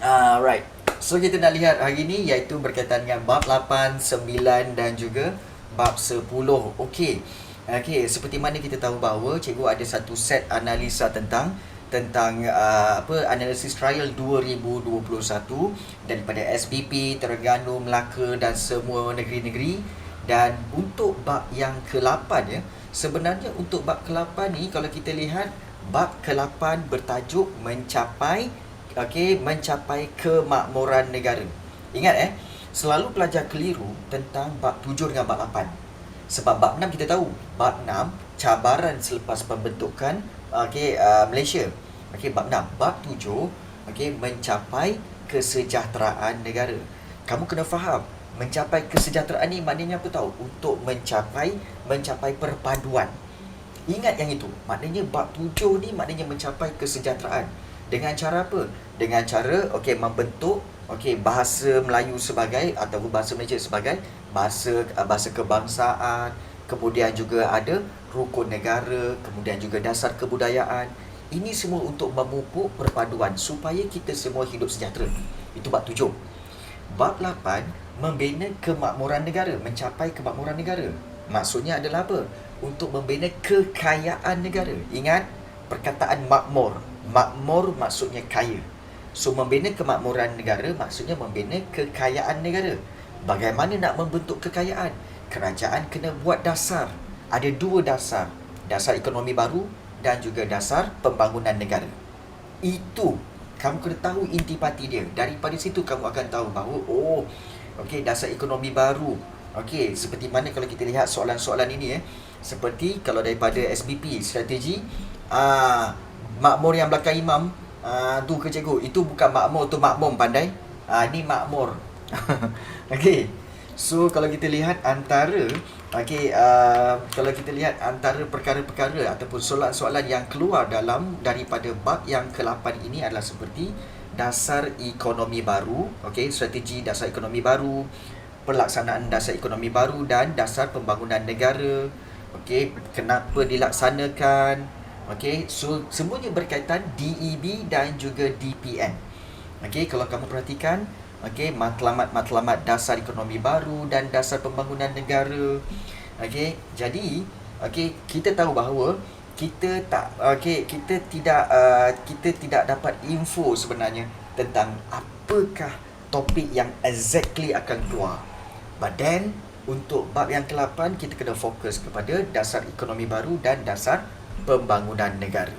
Right. So kita nak lihat hari ni iaitu berkaitan dengan bab 8, 9 dan juga bab 10. Okey. Okey, seperti mana kita tahu bahawa cikgu ada satu set analisa tentang analisis trial 2021 daripada SBP, Terengganu, Melaka dan semua negeri-negeri. Dan untuk bab yang ke-8 ya, sebenarnya untuk bab ke-8 ni kalau kita lihat bab ke-8 bertajuk mencapai kemakmuran negara. Ingat selalu pelajar keliru tentang bab 7 dengan bab 8. Sebab bab 6 kita tahu, bab 6 cabaran selepas pembentukan Malaysia. Bab 6, bab 7 mencapai kesejahteraan negara. Kamu kena faham, mencapai kesejahteraan ni maknanya apa tahu? Untuk mencapai perpaduan. Ingat yang itu. Maknanya bab 7 ni maknanya mencapai kesejahteraan. Dengan cara apa? Dengan cara membentuk bahasa Melayu sebagai ataupun bahasa Malaysia sebagai bahasa kebangsaan, kemudian juga ada rukun negara, kemudian juga dasar kebudayaan. Ini semua untuk memupuk perpaduan supaya kita semua hidup sejahtera. Itu bab 7. Bab 8 membina kemakmuran negara, mencapai kemakmuran negara. Maksudnya adalah apa? Untuk membina kekayaan negara. Ingat perkataan makmur. Makmur maksudnya kaya. So membina kemakmuran negara maksudnya membina kekayaan negara. Bagaimana nak membentuk kekayaan? Kerajaan kena buat dasar. Ada dua dasar. Dasar ekonomi baru dan juga dasar pembangunan negara. Itu kamu kena tahu intipati dia. Daripada situ kamu akan tahu bahawa dasar ekonomi baru. Seperti mana kalau kita lihat soalan-soalan ini seperti kalau daripada SBP strategi makmur yang belakang imam tu ke cikgu, itu bukan makmur tu makmum pandai. Ni makmur. So kalau kita lihat antara kalau kita lihat antara perkara-perkara ataupun soalan-soalan yang keluar daripada bab yang ke-8 ini adalah seperti dasar ekonomi baru, strategi dasar ekonomi baru, pelaksanaan dasar ekonomi baru dan dasar pembangunan negara. Kenapa dilaksanakan? So semuanya berkaitan DEB dan juga DPN. Kalau kamu perhatikan matlamat-matlamat dasar ekonomi baru dan dasar pembangunan negara. Jadi kita tahu bahawa kita tidak dapat info sebenarnya tentang apakah topik yang exactly akan keluar. But then untuk bab yang ke-8 kita kena fokus kepada dasar ekonomi baru dan dasar pembangunan negara.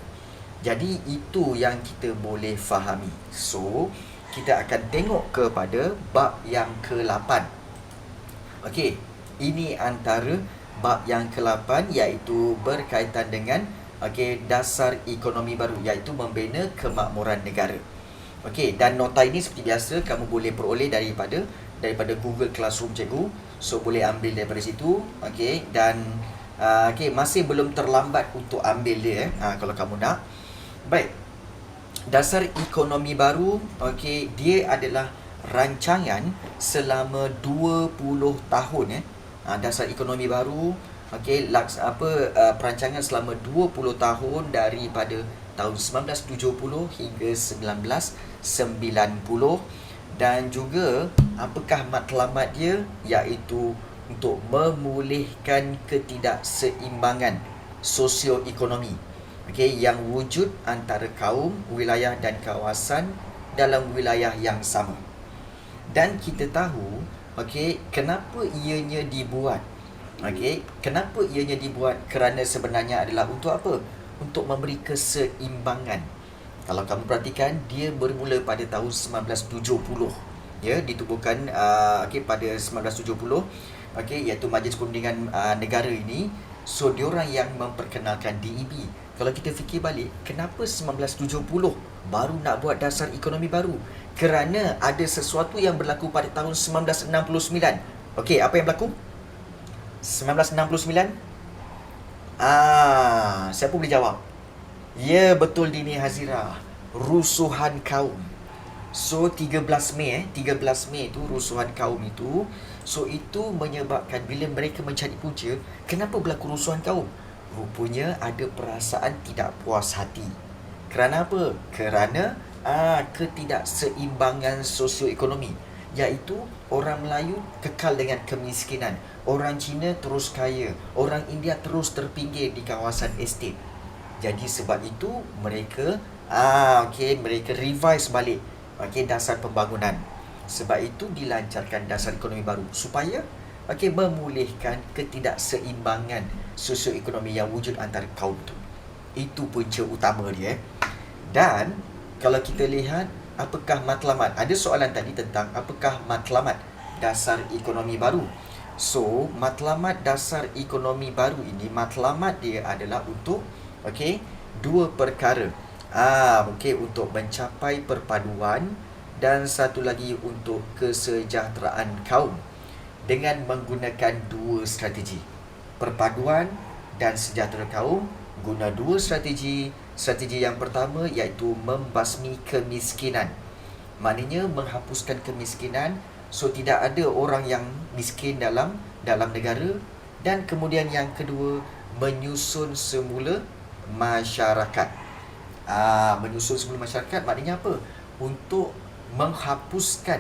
Jadi itu yang kita boleh fahami. So kita akan tengok kepada bab yang ke-8. Ini antara bab yang ke-8 iaitu berkaitan dengan dasar ekonomi baru iaitu membina kemakmuran negara. Dan nota ini seperti biasa kamu boleh peroleh daripada Google Classroom cikgu. So boleh ambil daripada situ. Dan masih belum terlambat untuk ambil dia kalau kamu nak. Baik. Dasar ekonomi baru, dia adalah rancangan selama 20 tahun dasar ekonomi baru, perancangan selama 20 tahun daripada tahun 1970 hingga 1990. Dan juga apakah matlamat dia? Iaitu untuk memulihkan ketidakseimbangan sosioekonomi yang wujud antara kaum, wilayah dan kawasan dalam wilayah yang sama. Dan kita tahu kenapa ianya dibuat. Kenapa ianya dibuat? Kerana sebenarnya adalah untuk apa? Untuk memberi keseimbangan. Kalau kamu perhatikan, dia bermula pada tahun 1970. Ditubuhkan pada 1970 iaitu Majlis Perundingan Negara ini. So diorang yang memperkenalkan DEB. Kalau kita fikir balik, kenapa 1970 baru nak buat dasar ekonomi baru? Kerana ada sesuatu yang berlaku pada tahun 1969. Apa yang berlaku? 1969? Siapa boleh jawab? Ya, betul Dini Hazira. Rusuhan kaum. So 13 Mei itu rusuhan kaum itu. So itu menyebabkan bila mereka mencari punca, kenapa berlaku rusuhan kaum? Rupanya ada perasaan tidak puas hati. Kerana apa? Kerana ketidakseimbangan sosioekonomi, iaitu orang Melayu kekal dengan kemiskinan, orang Cina terus kaya, orang India terus terpinggir di kawasan estate. Jadi sebab itu mereka mereka revise balik dasar pembangunan. Sebab itu dilancarkan dasar ekonomi baru supaya memulihkan ketidakseimbangan sosioekonomi yang wujud antara kaum tu. Itu punca utama dia. Dan kalau kita lihat apakah matlamat, ada soalan tadi tentang apakah matlamat dasar ekonomi baru. So, matlamat dasar ekonomi baru ini, matlamat dia adalah untuk dua perkara. Untuk mencapai perpaduan dan satu lagi untuk kesejahteraan kaum dengan menggunakan dua strategi. Perpaduan dan sejahtera kaum guna dua strategi. Strategi yang pertama iaitu membasmi kemiskinan. Maknanya menghapuskan kemiskinan, so tidak ada orang yang miskin dalam negara. Dan kemudian yang kedua, menyusun semula masyarakat. Menyusun semula masyarakat maknanya apa? Untuk menghapuskan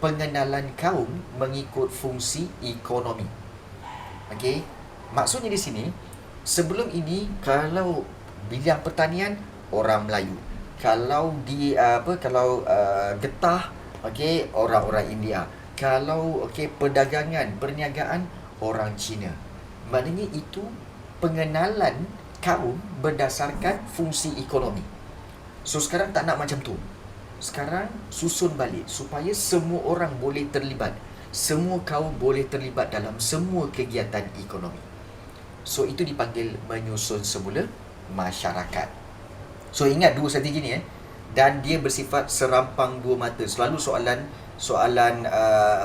pengenalan kaum mengikut fungsi ekonomi. Maksudnya di sini, sebelum ini kalau bidang pertanian orang Melayu, kalau getah orang-orang India, kalau perdagangan, perniagaan orang Cina. Maknanya itu pengenalan kaum berdasarkan fungsi ekonomi. So sekarang tak nak macam tu. Sekarang susun balik supaya semua orang boleh terlibat, semua kaum boleh terlibat dalam semua kegiatan ekonomi. So itu dipanggil menyusun semula masyarakat. So ingat dua strategi ni dan dia bersifat serampang dua mata. Selalu soalan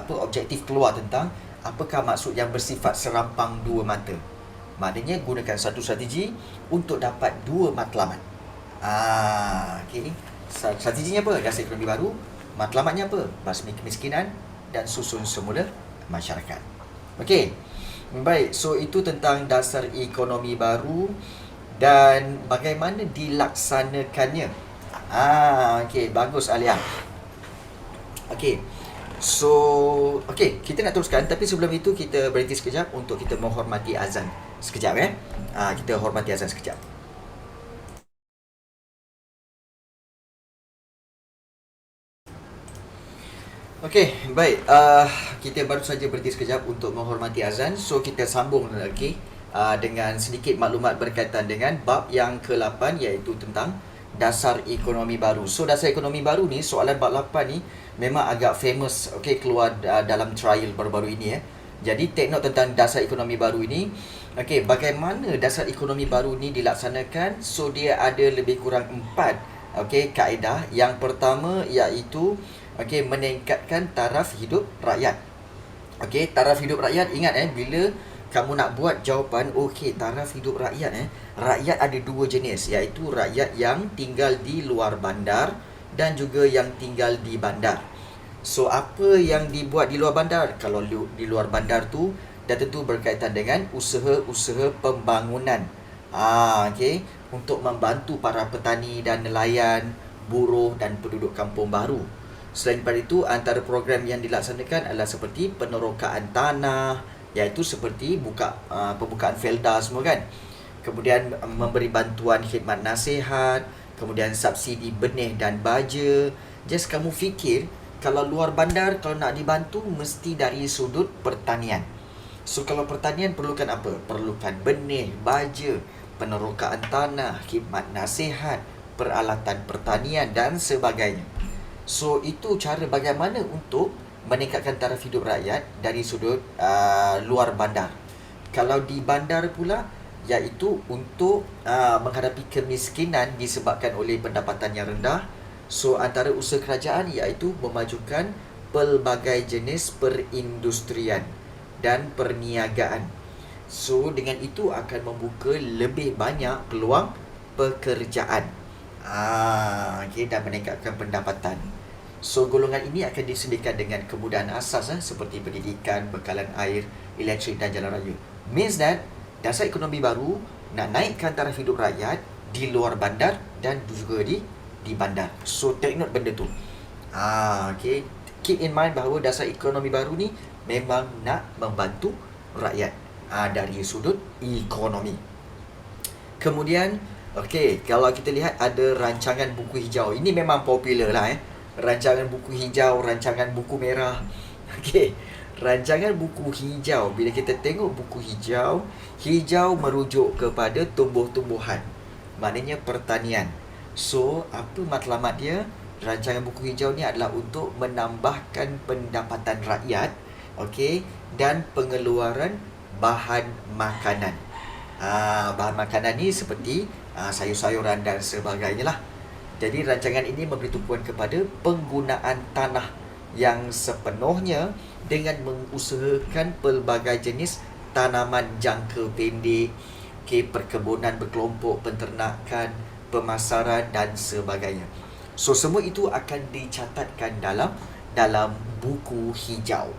objektif keluar tentang apakah maksud yang bersifat serampang dua mata. Maknanya gunakan satu strategi untuk dapat dua matlamat. Strateginya apa? Dasar ekonomi baru. Matlamatnya apa? Basmi kemiskinan dan susun semula masyarakat. Baik, so itu tentang dasar ekonomi baru dan bagaimana dilaksanakannya. Bagus Alia. So, kita nak teruskan, tapi sebelum itu kita berhenti sekejap untuk kita menghormati azan. Sekejap kita hormati azan sekejap. Baik. Kita baru saja berhenti sekejap untuk menghormati azan. So, kita sambung lagi dengan sedikit maklumat berkaitan dengan bab yang ke-8 iaitu tentang dasar ekonomi baru. So, dasar ekonomi baru ni, soalan bab 8 ni memang agak famous keluar dalam trial baru-baru ini Jadi, take note tentang dasar ekonomi baru ini. Bagaimana dasar ekonomi baru ni dilaksanakan? So, dia ada lebih kurang 4 kaedah. Yang pertama iaitu meningkatkan taraf hidup rakyat. Taraf hidup rakyat, ingat bila kamu nak buat jawapan taraf hidup rakyat rakyat ada dua jenis, iaitu rakyat yang tinggal di luar bandar dan juga yang tinggal di bandar. So apa yang dibuat di luar bandar? Kalau di luar bandar tu dah tentu berkaitan dengan usaha-usaha pembangunan. Untuk membantu para petani dan nelayan, buruh dan penduduk kampung baru. Selain daripada itu, antara program yang dilaksanakan adalah seperti penerokaan tanah, iaitu seperti pembukaan felda semua kan. Kemudian memberi bantuan khidmat nasihat, kemudian subsidi benih dan baja. Just kamu fikir, kalau luar bandar, kalau nak dibantu, mesti dari sudut pertanian. So, kalau pertanian perlukan apa? Perlukan benih, baja, penerokaan tanah, khidmat nasihat, peralatan pertanian dan sebagainya. So, itu cara bagaimana untuk meningkatkan taraf hidup rakyat dari sudut luar bandar. Kalau di bandar pula, iaitu untuk menghadapi kemiskinan disebabkan oleh pendapatan yang rendah. So, antara usaha kerajaan iaitu memajukan pelbagai jenis perindustrian dan perniagaan. So, dengan itu akan membuka lebih banyak peluang pekerjaan. Dan meningkatkan pendapatan. So, golongan ini akan disediakan dengan kemudahan asas seperti pendidikan, bekalan air, elektrik dan jalan raya. Means that dasar ekonomi baru nak naikkan taraf hidup rakyat di luar bandar dan juga di di bandar. So take note benda tu. Okay. Keep in mind bahawa dasar ekonomi baru ni memang nak membantu rakyat dari sudut ekonomi. Kemudian, okay, kalau kita lihat ada rancangan buku hijau. Ini memang popular lah rancangan buku hijau, rancangan buku merah. Okay, rancangan buku hijau. Bila kita tengok buku hijau, hijau merujuk kepada tumbuh-tumbuhan, maknanya pertanian. So, apa matlamat dia? Rancangan buku hijau ni adalah untuk menambahkan pendapatan rakyat, okay, dan pengeluaran bahan makanan. Bahan makanan ni seperti sayur-sayuran dan sebagainya lah. Jadi rancangan ini memberi tumpuan kepada penggunaan tanah yang sepenuhnya dengan mengusahakan pelbagai jenis tanaman jangka pendek, okay, perkebunan berkelompok, penternakan, pemasaran dan sebagainya. So semua itu akan dicatatkan dalam buku hijau.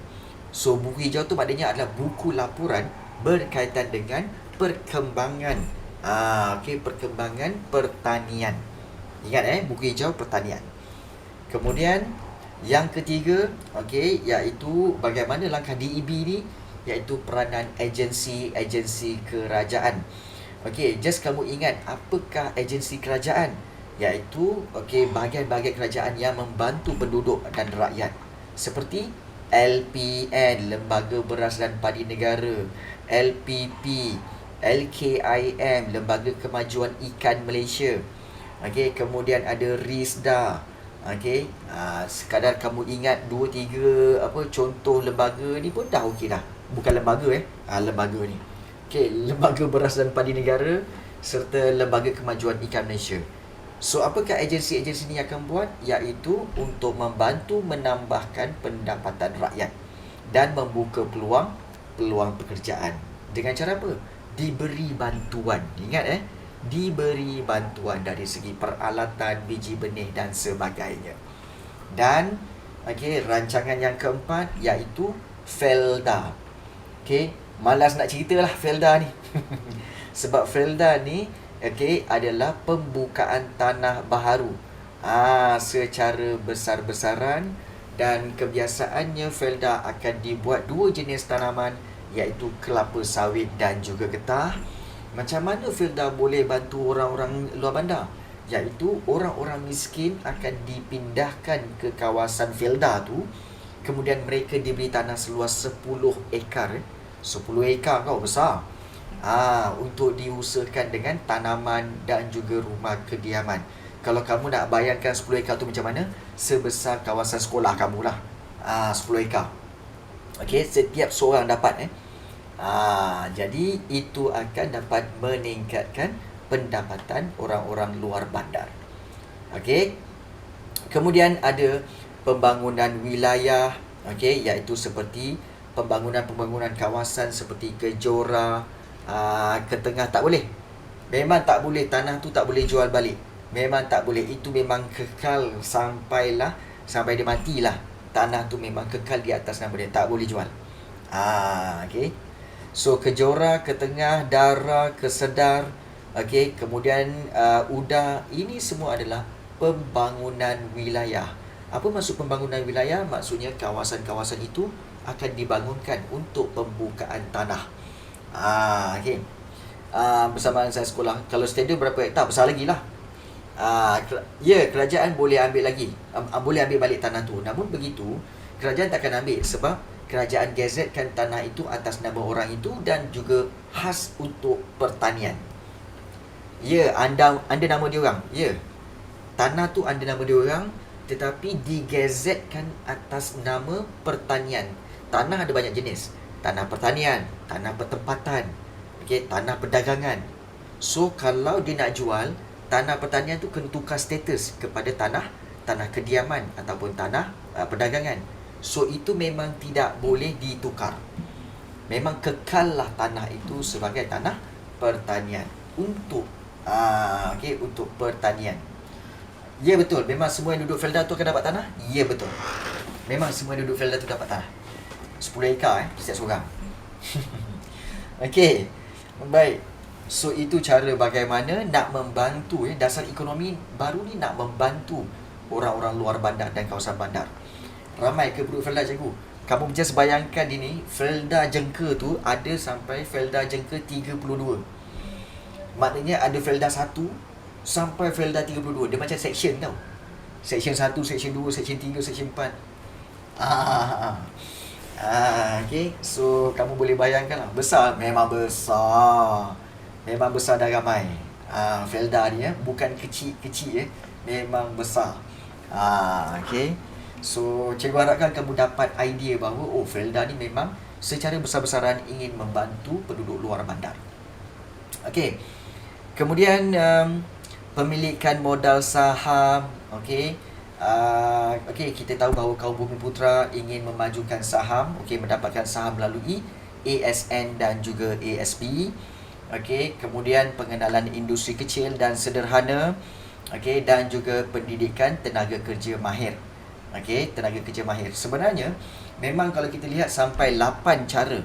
So buku hijau tu maknanya adalah buku laporan berkaitan dengan perkembangan perkembangan pertanian. Ingat buku hijau pertanian. Kemudian yang ketiga, iaitu bagaimana langkah DEB ni, iaitu peranan agensi kerajaan. Just kamu ingat apakah agensi kerajaan? Iaitu bahagian-bahagian kerajaan yang membantu penduduk dan rakyat, seperti LPN, Lembaga Beras dan Padi Negara, LPP, LKIM, Lembaga Kemajuan Ikan Malaysia. Kemudian ada RISDA. Sekadar kamu ingat 2-3 contoh lembaga ni pun dah okey dah. Bukan lembaga lembaga ni. Lembaga Beras dan Padi Negara serta Lembaga Kemajuan Ikan Malaysia. So apakah agensi-agensi ni akan buat? Iaitu untuk membantu menambahkan pendapatan rakyat dan membuka peluang pekerjaan. Dengan cara apa? Diberi bantuan. Ingat diberi bantuan dari segi peralatan, biji benih dan sebagainya. Dan rancangan yang keempat iaitu Felda. Malas nak ceritalah Felda ni. Sebab Felda ni adalah pembukaan tanah baharu secara besar-besaran, dan kebiasaannya Felda akan dibuat 2 jenis tanaman, iaitu kelapa sawit dan juga getah. Macam mana Felda boleh bantu orang-orang luar bandar? Iaitu orang-orang miskin akan dipindahkan ke kawasan Felda tu. Kemudian mereka diberi tanah seluas 10 ekar. 10 ekar kau besar. Untuk diusahakan dengan tanaman dan juga rumah kediaman. Kalau kamu nak bayangkan 10 ekar tu macam mana? Sebesar kawasan sekolah kamu lah. 10 ekar. Setiap seorang dapat jadi itu akan dapat meningkatkan pendapatan orang-orang luar bandar. Kemudian ada pembangunan wilayah, iaitu seperti pembangunan kawasan seperti Kejora, ke tengah tak boleh. Memang tak boleh, tanah tu tak boleh jual balik. Memang tak boleh. Itu memang kekal sampai dia matilah. Tanah tu memang kekal di atas nama dia, tak boleh jual. So Kejora, ke tengah, Dara, ke Sedar, kemudian Uda, ini semua adalah pembangunan wilayah. Apa maksud pembangunan wilayah? Maksudnya kawasan-kawasan itu akan dibangunkan untuk pembukaan tanah. Bersamaan saya sekolah, kalau stadium berapa hektar, besar lagi lah. Kerajaan boleh ambil lagi, boleh ambil balik tanah tu. Namun begitu, kerajaan takkan ambil sebab kerajaan gazetkan tanah itu atas nama orang itu dan juga khas untuk pertanian. Anda nama dia orang. Tanah tu anda nama dia orang, tetapi digazetkan atas nama pertanian. Tanah ada banyak jenis. Tanah pertanian, tanah pertempatan, tanah perdagangan. So kalau dia nak jual, tanah pertanian tu kena tukar status kepada tanah kediaman ataupun tanah perdagangan. So itu memang tidak boleh ditukar. Memang kekallah tanah itu sebagai tanah pertanian untuk untuk pertanian. Betul, memang semua yang duduk Felda tu akan dapat tanah? Betul. Memang semua yang duduk Felda tu dapat tanah. 10 ekar setiap seorang. Baik. So itu cara bagaimana nak membantu dasar ekonomi baru ni nak membantu orang-orang luar bandar dan kawasan bandar. Ramai ke penduduk Felda cikgu? Kamu just bayangkan ini, Felda Jengka tu ada sampai Felda Jengka 32. Maknanya ada Felda 1 sampai Felda 32. Dia macam section tau. Section 1, section 2, section 3, section 4. Okay. So kamu boleh bayangkan lah. Besar, memang besar. Memang besar dan ramai. Felda ni bukan kecil-kecil memang besar. Okay. So cikgu harapkan kamu dapat idea bahawa Felda ni memang secara besar-besaran ingin membantu penduduk luar bandar. Okay. Kemudian pemilikan modal saham. Okay. Okay, kita tahu bahawa kaum Bumiputra ingin memajukan saham, mendapatkan saham melalui ASN dan juga ASP. Okey, kemudian pengenalan industri kecil dan sederhana, dan juga pendidikan tenaga kerja mahir. Tenaga kerja mahir. Sebenarnya memang kalau kita lihat sampai 8 cara.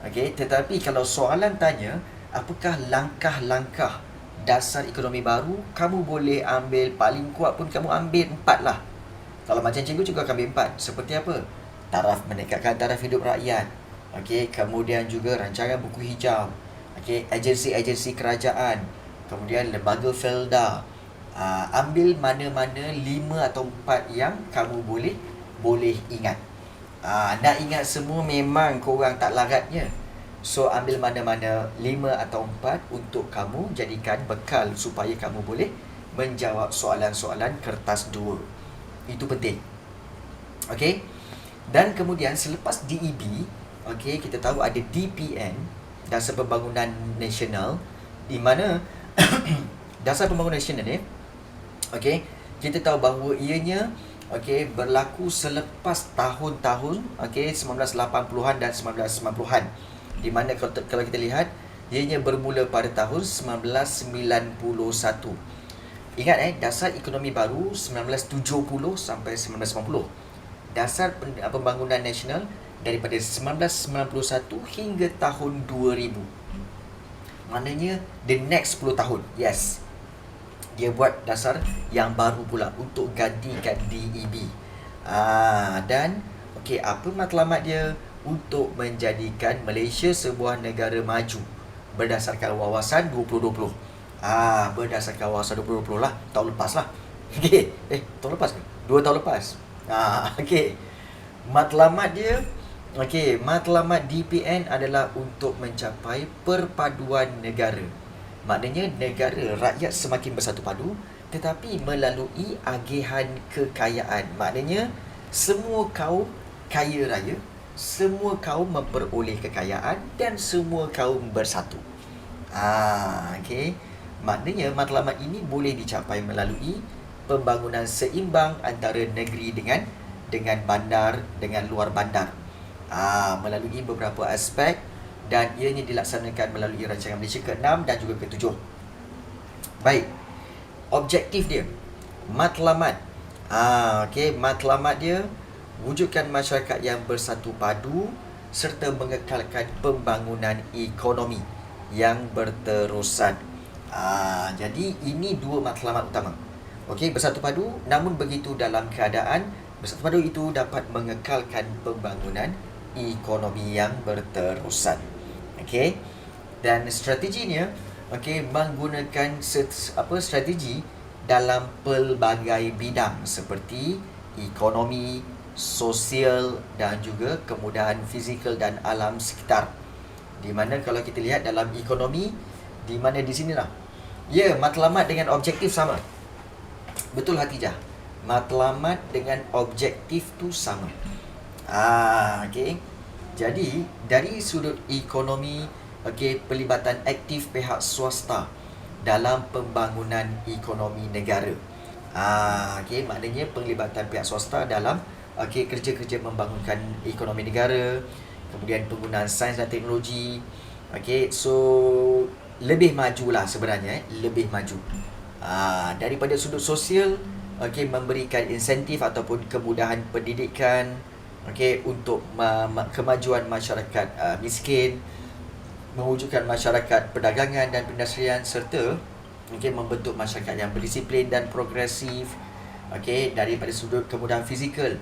Tetapi kalau soalan tanya, apakah langkah-langkah dasar ekonomi baru, kamu boleh ambil paling kuat pun kamu ambil 4 lah. Kalau macam cikgu juga akan ambil 4. Seperti apa? Taraf, meningkatkan taraf hidup rakyat. Kemudian juga rancangan buku hijau. Agensi-agensi kerajaan, kemudian lembaga Felda. Ambil mana-mana 5 atau 4 yang kamu boleh ingat. Nak ingat semua memang korang tak laratnya. So ambil mana-mana 5 atau 4 untuk kamu jadikan bekal supaya kamu boleh menjawab soalan-soalan kertas 2. Itu penting. Dan kemudian selepas DEB, kita tahu ada DPN, Dasar Pembangunan Nasional, di mana Dasar Pembangunan Nasional ni, kita tahu bahawa ianya berlaku selepas tahun-tahun 1980-an dan 1990-an. Di mana kalau kita lihat, ianya bermula pada tahun 1991. Ingat dasar ekonomi baru 1970 sampai 1990. Dasar Pembangunan Nasional daripada 1991 hingga tahun 2000. Maknanya the next 10 tahun. Yes. Dia buat dasar yang baru pula untuk gantikan DEB. Dan apa matlamat dia? Untuk menjadikan Malaysia sebuah negara maju berdasarkan wawasan 2020. Berdasarkan wawasan 2020 lah. Tahun lepas lah. Tahun lepas ke? 2 tahun lepas. Matlamat dia, matlamat DPN adalah untuk mencapai perpaduan negara. Maknanya negara rakyat semakin bersatu padu, tetapi melalui agihan kekayaan. Maknanya semua kaum kaya raya, semua kaum memperoleh kekayaan dan semua kaum bersatu. Maknanya matlamat ini boleh dicapai melalui pembangunan seimbang antara negeri dengan bandar, dengan luar bandar. Melalui beberapa aspek, dan ianya dilaksanakan melalui rancangan Malaysia ke-6 dan juga ke-7. Baik. Objektif dia, matlamat. Matlamat dia wujudkan masyarakat yang bersatu padu serta mengekalkan pembangunan ekonomi yang berterusan. Jadi ini 2 matlamat utama. Bersatu padu, namun begitu dalam keadaan bersatu padu itu dapat mengekalkan pembangunan ekonomi yang berterusan. Dan strateginya menggunakan strategi dalam pelbagai bidang seperti ekonomi, sosial dan juga kemudahan fizikal dan alam sekitar. Di mana kalau kita lihat dalam ekonomi, di mana di sinilah matlamat dengan objektif sama. Betul Hatijah, matlamat dengan objektif tu sama. Jadi dari sudut ekonomi, pelibatan aktif pihak swasta dalam pembangunan ekonomi negara. Maknanya pelibatan pihak swasta dalam kerja-kerja membangunkan ekonomi negara, kemudian penggunaan sains dan teknologi. So lebih majulah sebenarnya, lebih maju. Daripada sudut sosial, memberikan insentif ataupun kemudahan pendidikan, untuk kemajuan masyarakat miskin. mewujudkan masyarakat perdagangan dan perindustrian serta membentuk masyarakat yang berdisiplin dan progresif daripada sudut kemudahan fizikal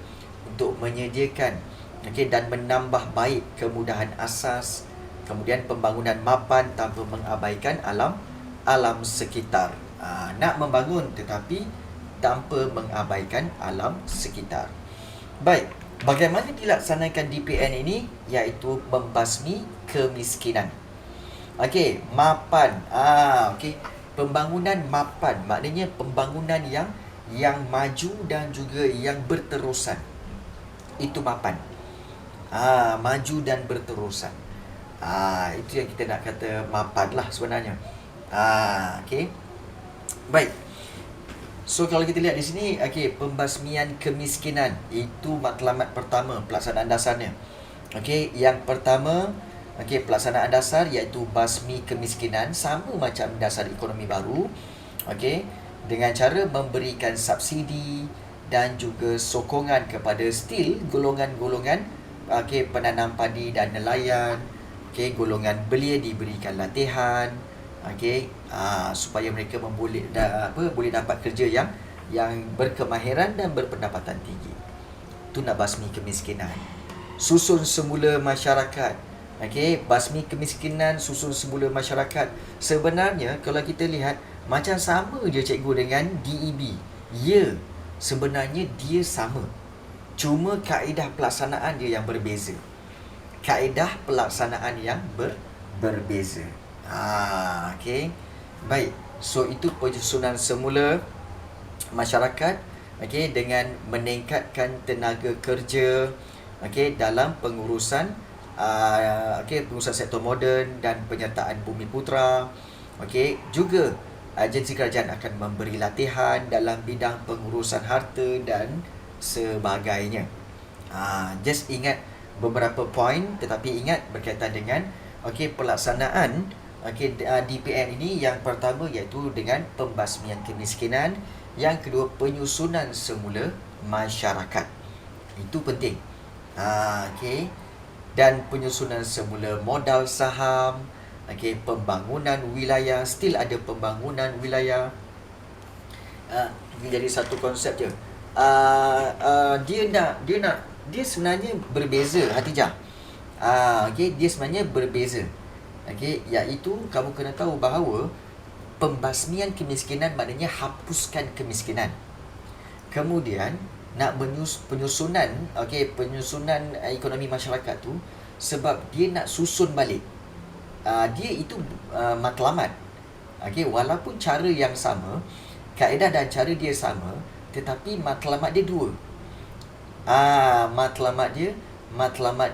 untuk menyediakan dan menambah baik kemudahan asas, kemudian pembangunan mapan tanpa mengabaikan alam sekitar. Nak membangun tetapi tanpa mengabaikan alam sekitar. Baik, bagaimana dilaksanakan DPN ini? Iaitu membasmi kemiskinan. Mapan. Pembangunan mapan maknanya pembangunan yang maju dan juga yang berterusan. Itu mapan. Maju dan berterusan. Itu yang kita nak kata mapan lah sebenarnya. Baik. So kalau kita lihat di sini, pembasmian kemiskinan itu matlamat pertama pelaksanaan dasarnya. Yang pertama, pelaksanaan dasar iaitu basmi kemiskinan sama macam dasar ekonomi baru. Dengan cara memberikan subsidi dan juga sokongan kepada still golongan-golongan penanam padi dan nelayan. Golongan belia diberikan latihan. Supaya mereka boleh dapat kerja yang berkemahiran dan berpendapatan tinggi. Itu nak basmi kemiskinan. Susun semula masyarakat. Basmi kemiskinan, susun semula masyarakat. Sebenarnya kalau kita lihat macam sama je cikgu dengan DEB. Ya, sebenarnya dia sama. Cuma kaedah pelaksanaan dia yang berbeza. Kaedah pelaksanaan yang berbeza. Baik. So itu penyusunan semula masyarakat dengan meningkatkan tenaga kerja dalam pengurusan pengurusan sektor moden dan penyertaan bumi putera. Juga agensi kerajaan akan memberi latihan dalam bidang pengurusan harta dan sebagainya. Just ingat beberapa poin, tetapi ingat berkaitan dengan pelaksanaan DPN ini. Yang pertama iaitu dengan pembasmian kemiskinan, yang kedua penyusunan semula masyarakat. Itu penting. Dan penyusunan semula modal saham, pembangunan wilayah, still ada pembangunan wilayah. Ini jadi satu konsep je. Dia sebenarnya berbeza, Hatijah. Dia sebenarnya berbeza. Iaitu kamu kena tahu bahawa pembasmian kemiskinan maknanya hapuskan kemiskinan. Kemudian nak penyusunan ekonomi masyarakat tu sebab dia nak susun balik. Dia itu matlamat. Walaupun cara yang sama, kaedah dan cara dia sama, tetapi matlamat dia dua. Matlamat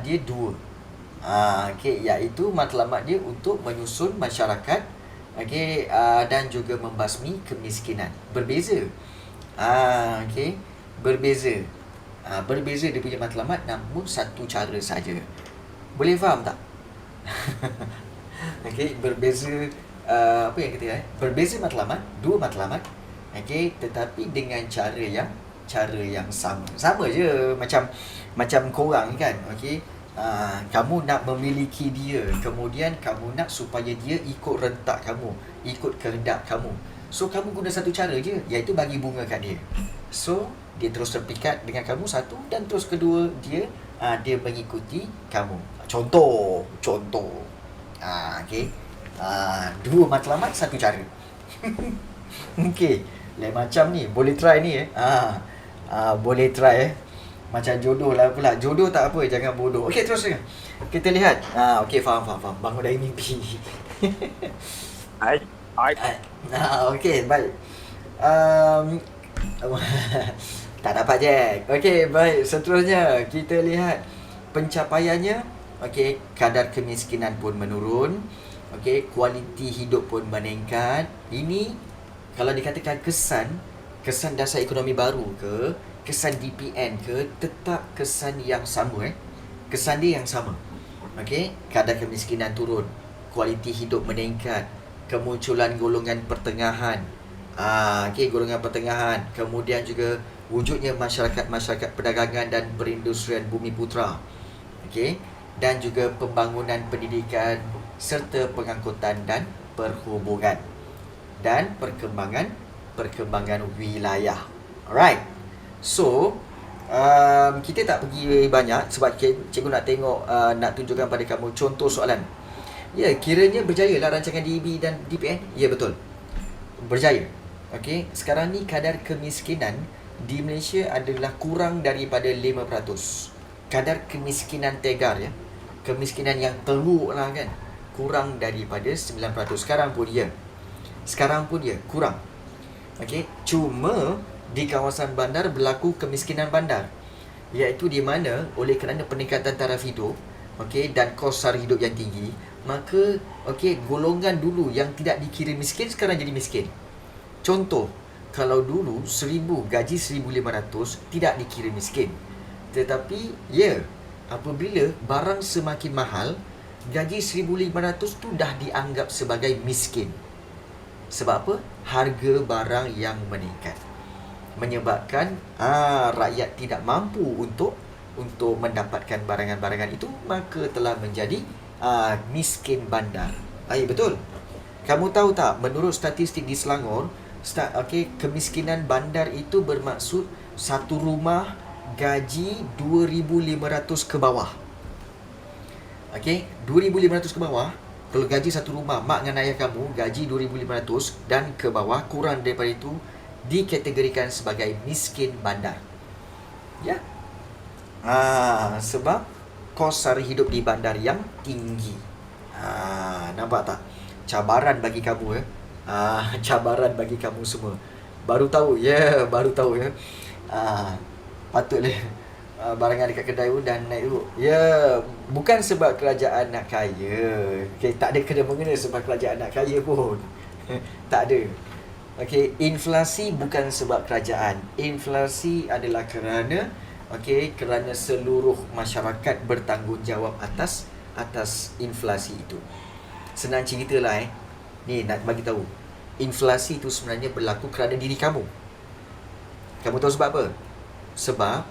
dia dua. Iaitu matlamat dia untuk menyusun masyarakat dan juga membasmi kemiskinan. Berbeza. Berbeza. Berbeza dia punya matlamat, namun satu cara saja. Boleh faham tak? Berbeza apa yang kita berbeza matlamat, dua matlamat. Tetapi dengan cara yang sama. Sama je macam korang kan. Kamu nak memiliki dia, kemudian kamu nak supaya dia ikut rentak kamu, ikut kehendak kamu. So kamu guna satu cara je, iaitu bagi bunga kat dia. So dia terus terpikat dengan kamu satu, dan terus kedua dia mengikuti kamu. Contoh. Dua matlamat, satu cara. Lain macam ni, boleh try ni boleh try macam jodoh lah pula. Jodoh tak apa, jangan bodoh. Terus kita lihat. Faham. Bangun dari mimpi. Baik. Tak dapat je. Baik. Seterusnya kita lihat pencapaiannya. Kadar kemiskinan pun menurun. Kualiti hidup pun meningkat. Ini kalau dikatakan kesan dasar ekonomi baru ke, kesan DPN ke, tetap kesan yang sama. Kesan dia yang sama. Kadar kemiskinan turun, kualiti hidup meningkat, kemunculan golongan pertengahan. Golongan pertengahan. Kemudian juga wujudnya masyarakat perdagangan dan perindustrian bumi putera. Dan juga pembangunan pendidikan serta pengangkutan dan perhubungan dan perkembangan wilayah. Alright. So, kita tak pergi banyak sebab cikgu nak tengok, nak tunjukkan pada kamu contoh soalan. Ya, kiranya berjaya lah rancangan DEB dan DPN. Ya, betul. Berjaya. Okey, sekarang ni kadar kemiskinan di Malaysia adalah kurang daripada 5%. Kadar kemiskinan tegar, ya. Kemiskinan yang teruk lah kan. Kurang daripada 9%. Sekarang pun dia kurang. Okey, cuma di kawasan bandar berlaku kemiskinan bandar, iaitu di mana oleh kerana peningkatan taraf hidup, okey, dan kos sara hidup yang tinggi, maka okey, golongan dulu yang tidak dikira miskin sekarang jadi miskin. Contoh, kalau dulu 1000 gaji 1500 tidak dikira miskin. Tetapi ya, apabila barang semakin mahal, gaji 1500 tu dah dianggap sebagai miskin. Sebab apa? Harga barang yang meningkat, menyebabkan rakyat tidak mampu untuk mendapatkan barangan-barangan itu, maka telah menjadi miskin bandar. Betul. Kamu tahu tak, menurut statistik di Selangor, kemiskinan bandar itu bermaksud satu rumah gaji 2500 ke bawah. 2500 ke bawah. Kalau gaji satu rumah, mak dengan ayah kamu gaji 2500 dan ke bawah, kurang daripada itu, dikategorikan sebagai miskin bandar. Ya. Sebab kos sara hidup di bandar yang tinggi. Nampak tak? Cabaran bagi kamu, ya. Cabaran bagi kamu semua. Baru tahu ya. Patutlah barangan dekat kedai pun dan naik dulu. Ya, bukan sebab kerajaan nak kaya. Tak ada kena-mengena sebab kerajaan nak kaya pun. Tak ada. Inflasi bukan sebab kerajaan. Inflasi adalah kerana seluruh masyarakat bertanggungjawab atas inflasi itu. Senang ceritalah ni nak bagi tahu. Inflasi itu sebenarnya berlaku kerana diri kamu. Kamu tahu sebab apa? Sebab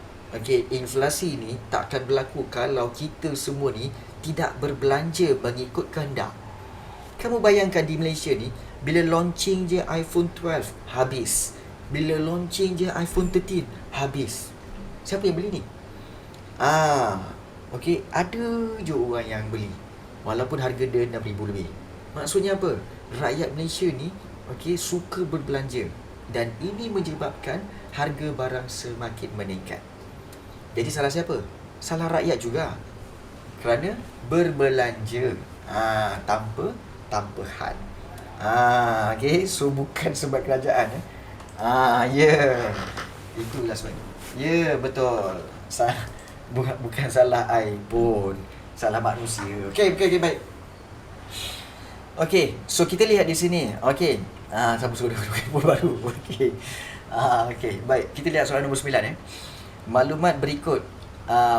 inflasi ni tak akan berlaku kalau kita semua ni tidak berbelanja mengikut kehendak. Kamu bayangkan di Malaysia ni, bila launching je iPhone 12, habis. Bila launching je iPhone 13, habis. Siapa yang beli ni? Ada je orang yang beli, walaupun harga dia 6,000 lebih. Maksudnya apa? Rakyat Malaysia ni suka berbelanja, dan ini menyebabkan harga barang semakin meningkat. Jadi salah siapa? Salah rakyat juga, kerana berbelanja tanpa had. So bukan sebab kerajaan. Itulah sebabnya. Ya, betul. Bukan salah I pun, salah manusia. Okey, baik. So kita lihat di sini. Siapa suruh baru. Baik. Kita lihat soalan nombor 9. Maklumat berikut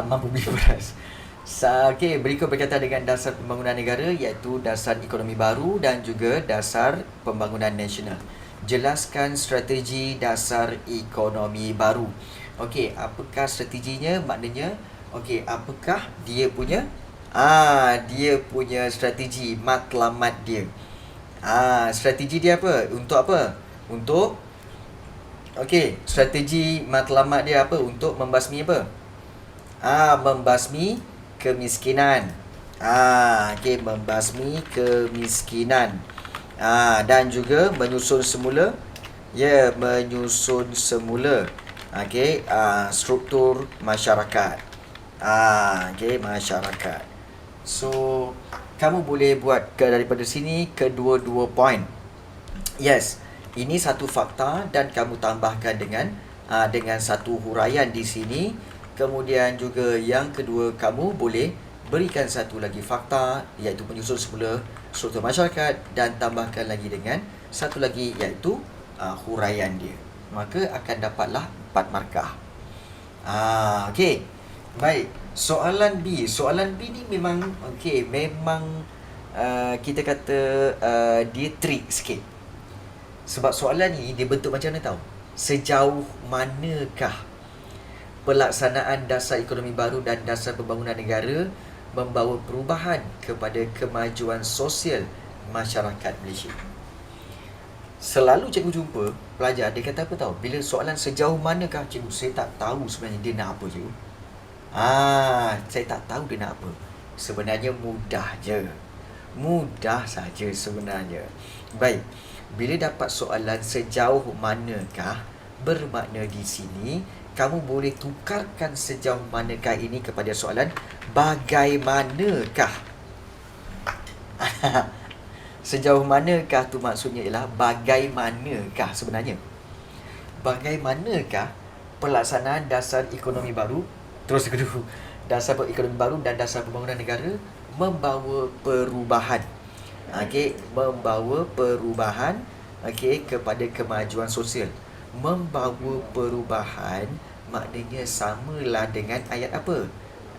mampu beli beras. Berikut berkaitan dengan dasar pembangunan negara, iaitu dasar ekonomi baru dan juga dasar pembangunan nasional. Jelaskan strategi dasar ekonomi baru. Apakah strateginya? Maknanya apakah dia punya strategi matlamat dia. Strategi dia apa? Untuk apa? Strategi matlamat dia apa? Untuk membasmi apa? Membasmi kemiskinan. Membasmi kemiskinan. Dan juga menyusun semula struktur masyarakat. Masyarakat. So, kamu boleh buat daripada sini kedua-dua point. Yes, ini satu fakta dan kamu tambahkan dengan satu huraian di sini. Kemudian juga yang kedua, kamu boleh berikan satu lagi fakta, iaitu penyusun semula struktur masyarakat, dan tambahkan lagi dengan satu lagi, iaitu huraian dia. Maka akan dapatlah 4 markah. Baik. Soalan B ni memang kita kata dia trik sikit. Sebab soalan ni dia bentuk macam mana tahu? Sejauh manakah pelaksanaan dasar ekonomi baru dan dasar pembangunan negara membawa perubahan kepada kemajuan sosial masyarakat Malaysia. Selalu cikgu jumpa pelajar, dia kata apa tahu? Bila soalan sejauh manakah cikgu, saya tak tahu sebenarnya dia nak apa cikgu. Saya tak tahu dia nak apa. Sebenarnya mudah je. Mudah saja sebenarnya. Baik, bila dapat soalan sejauh manakah, bermakna di sini kamu boleh tukarkan sejauh manakah ini kepada soalan bagaimanakah. Sejauh manakah tu maksudnya ialah bagaimanakah sebenarnya. Bagaimanakah pelaksanaan dasar ekonomi baru, terus kedua, dasar ekonomi baru dan dasar pembangunan negara membawa perubahan. Membawa perubahan kepada kemajuan sosial. Membawa perubahan maknanya samalah dengan ayat apa?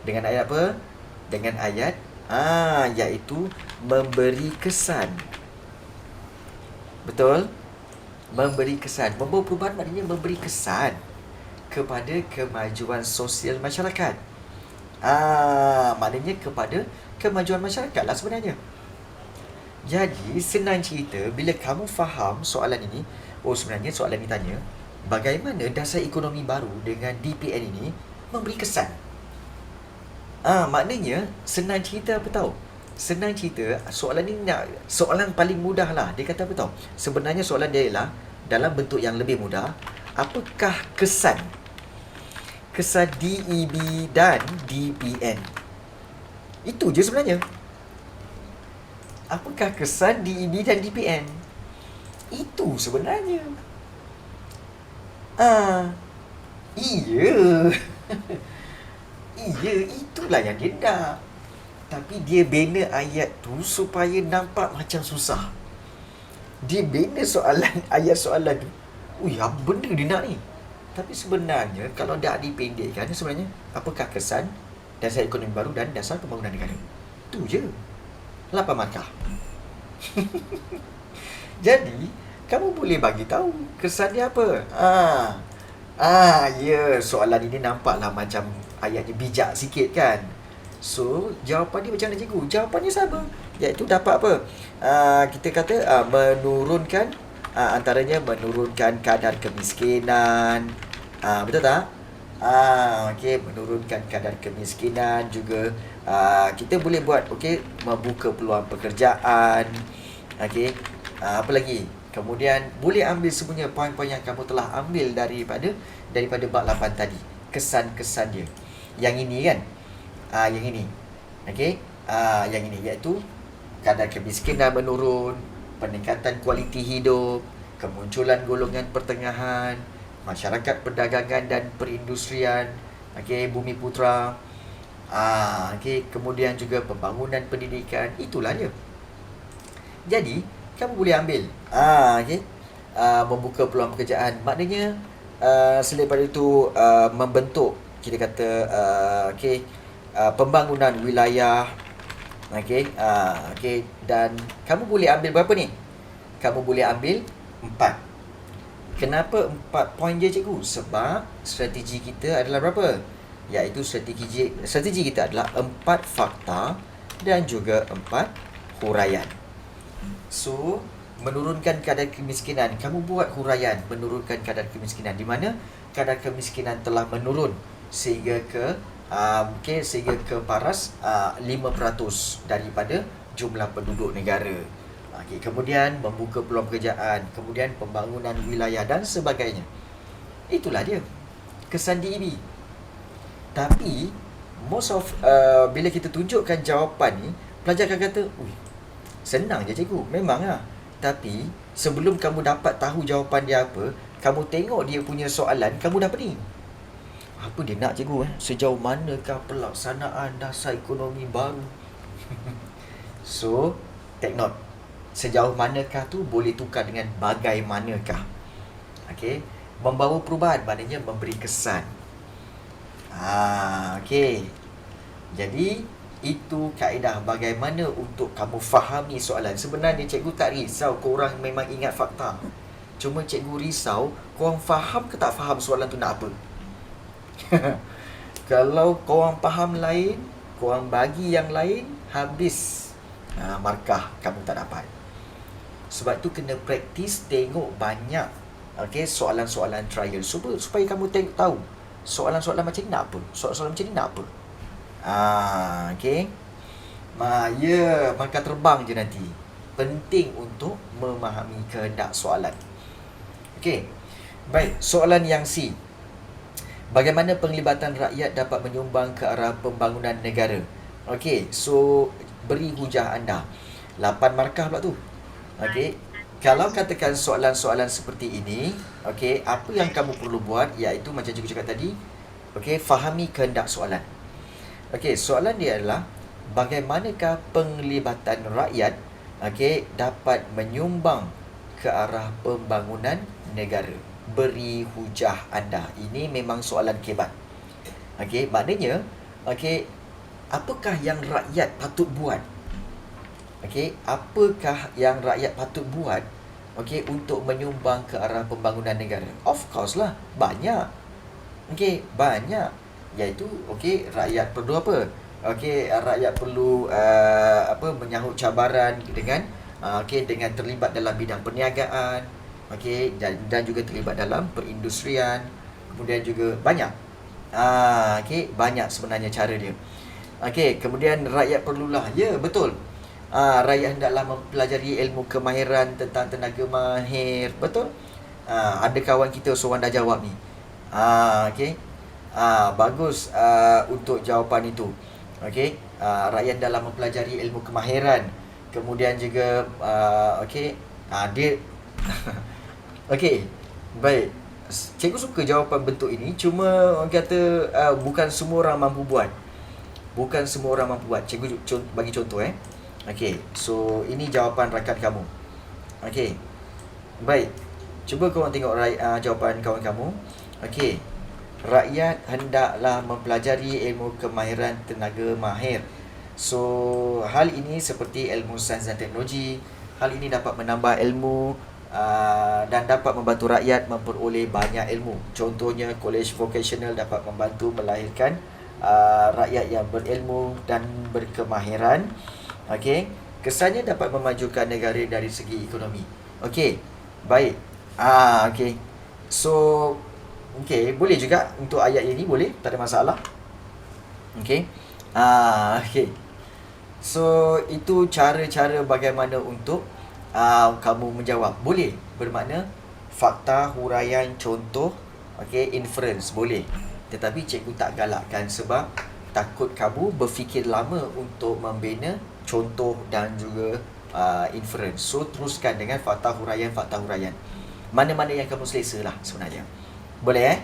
Dengan ayat apa? Dengan ayat iaitu memberi kesan. Betul? Memberi kesan. Membawa perubahan maknanya memberi kesan kepada kemajuan sosial masyarakat. Maknanya kepada kemajuan masyarakat lah sebenarnya. Jadi senang cerita, bila kamu faham soalan ini, sebenarnya soalan ini tanya bagaimana dasar ekonomi baru dengan DPN ini memberi kesan. Maknanya senang cerita apa tahu? Senang cerita, soalan ni soalan paling mudah lah. Dia kata apa tahu? Sebenarnya soalan dia ialah dalam bentuk yang lebih mudah. Apakah kesan DEB dan DPN? Itu je sebenarnya. Apakah kesan DEB dan DPN? Itu sebenarnya. Iya. Iya, itulah yang dia nak. Tapi dia bina ayat tu supaya nampak macam susah. Dia bina ayat soalan tu. Apa benda dia nak ni? Tapi sebenarnya kalau dah dipendekkan, sebenarnya apakah kesan dasar ekonomi baru dan dasar pembangunan negara? Itu je. 8 markah. Jadi, kamu boleh bagi tahu kesan dia apa. Soalan ini nampaklah macam ayatnya bijak sikit kan. So, jawapan dia macam mana cikgu? Jawapannya sama, iaitu dapat apa? Kita kata menurunkan, antaranya menurunkan kadar kemiskinan. Betul tak? Menurunkan kadar kemiskinan juga. Kita boleh buat membuka peluang pekerjaan. Apa lagi? Kemudian boleh ambil semuanya poin-poin yang kamu telah ambil daripada bab 8 tadi. Kesan-kesan dia. Yang ini kan? Yang ini. Yang ini iaitu kadar kemiskinan menurun, peningkatan kualiti hidup, kemunculan golongan pertengahan, masyarakat perdagangan dan perindustrian, Bumi Putra. Kemudian juga pembangunan pendidikan. Itulah dia. Jadi kamu boleh ambil membuka peluang pekerjaan. Maknanya selain daripada itu membentuk, kita kata pembangunan wilayah. Dan kamu boleh ambil berapa ni? Kamu boleh ambil 4. Kenapa 4 poin je cikgu? Sebab strategi kita adalah berapa? Iaitu strategi kita adalah 4 fakta dan juga 4 huraian. So, menurunkan kadar kemiskinan. Kamu buat huraian menurunkan kadar kemiskinan, di mana kadar kemiskinan telah menurun sehingga ke paras 5% daripada jumlah penduduk negara. Kemudian membuka peluang pekerjaan, kemudian pembangunan wilayah dan sebagainya. Itulah dia kesan DEB. Tapi bila kita tunjukkan jawapan ni, pelajar akan kata, senang je cikgu. Memang lah. Tapi sebelum kamu dapat tahu jawapan dia apa, kamu tengok dia punya soalan, kamu dah pening. Apa dia nak cikgu? Sejauh manakah pelaksanaan dasar ekonomi baru? So, take note. Sejauh manakah tu boleh tukar dengan bagaimanakah. Membawa perubahan maknanya memberi kesan. Jadi itu kaedah bagaimana untuk kamu fahami soalan. Sebenarnya cikgu tak risau korang memang ingat fakta. Cuma cikgu risau korang faham ke tak faham soalan tu nak apa. Kalau korang faham lain, korang bagi yang lain, habis markah kamu tak dapat. Sebab tu kena praktis tengok banyak soalan-soalan trial supaya kamu tahu soalan-soalan macam ni nak apa, soalan-soalan macam ni nak apa. Markah terbang je nanti. Penting untuk memahami kehendak soalan. Baik, soalan yang C. Bagaimana penglibatan rakyat dapat menyumbang ke arah pembangunan negara? Beri hujah anda. 8 markah pula tu. Kalau katakan soalan-soalan seperti ini, apa yang kamu perlu buat iaitu macam cikgu cakap tadi, fahami kehendak soalan. Soalan dia adalah bagaimanakah penglibatan rakyat dapat menyumbang ke arah pembangunan negara? Beri hujah anda. Ini memang soalan kebat. Maknanya apakah yang rakyat patut buat? Apakah yang rakyat patut buat untuk menyumbang ke arah pembangunan negara? Of course lah, banyak. Banyak. Iaitu rakyat perlu apa? Rakyat perlu menyahut cabaran dengan terlibat dalam bidang perniagaan, dan juga terlibat dalam perindustrian. Kemudian juga banyak. Banyak sebenarnya cara dia. Kemudian rakyat perlulah, betul. Rakyat hendaklah mempelajari ilmu kemahiran tentang tenaga mahir. Betul? Ada kawan kita seorang dah jawab ni. Bagus untuk jawapan itu. Rakyat hendaklah mempelajari ilmu kemahiran. Kemudian juga dia baik. Cikgu suka jawapan bentuk ini. Cuma orang kata bukan semua orang mampu buat. Bukan semua orang mampu buat. Cikgu bagi contoh so ini jawapan rakan kamu. Baik. Cuba korang tengok jawapan kawan kamu. Rakyat hendaklah mempelajari ilmu kemahiran tenaga mahir. So hal ini seperti ilmu sains dan teknologi. Hal ini dapat menambah ilmu dan dapat membantu rakyat memperoleh banyak ilmu. Contohnya college vocational dapat membantu melahirkan rakyat yang berilmu dan berkemahiran. Kesannya dapat memajukan negara dari segi ekonomi. Baik. So boleh juga untuk ayat ini, boleh, tak ada masalah. So itu cara-cara bagaimana untuk kamu menjawab. Boleh bermakna fakta, huraian, contoh, inference, boleh. Tetapi cikgu tak galakkan sebab takut kamu berfikir lama untuk membina contoh dan juga inference. So teruskan dengan fakta huraian. Mana-mana yang kamu selesa lah sebenarnya. Boleh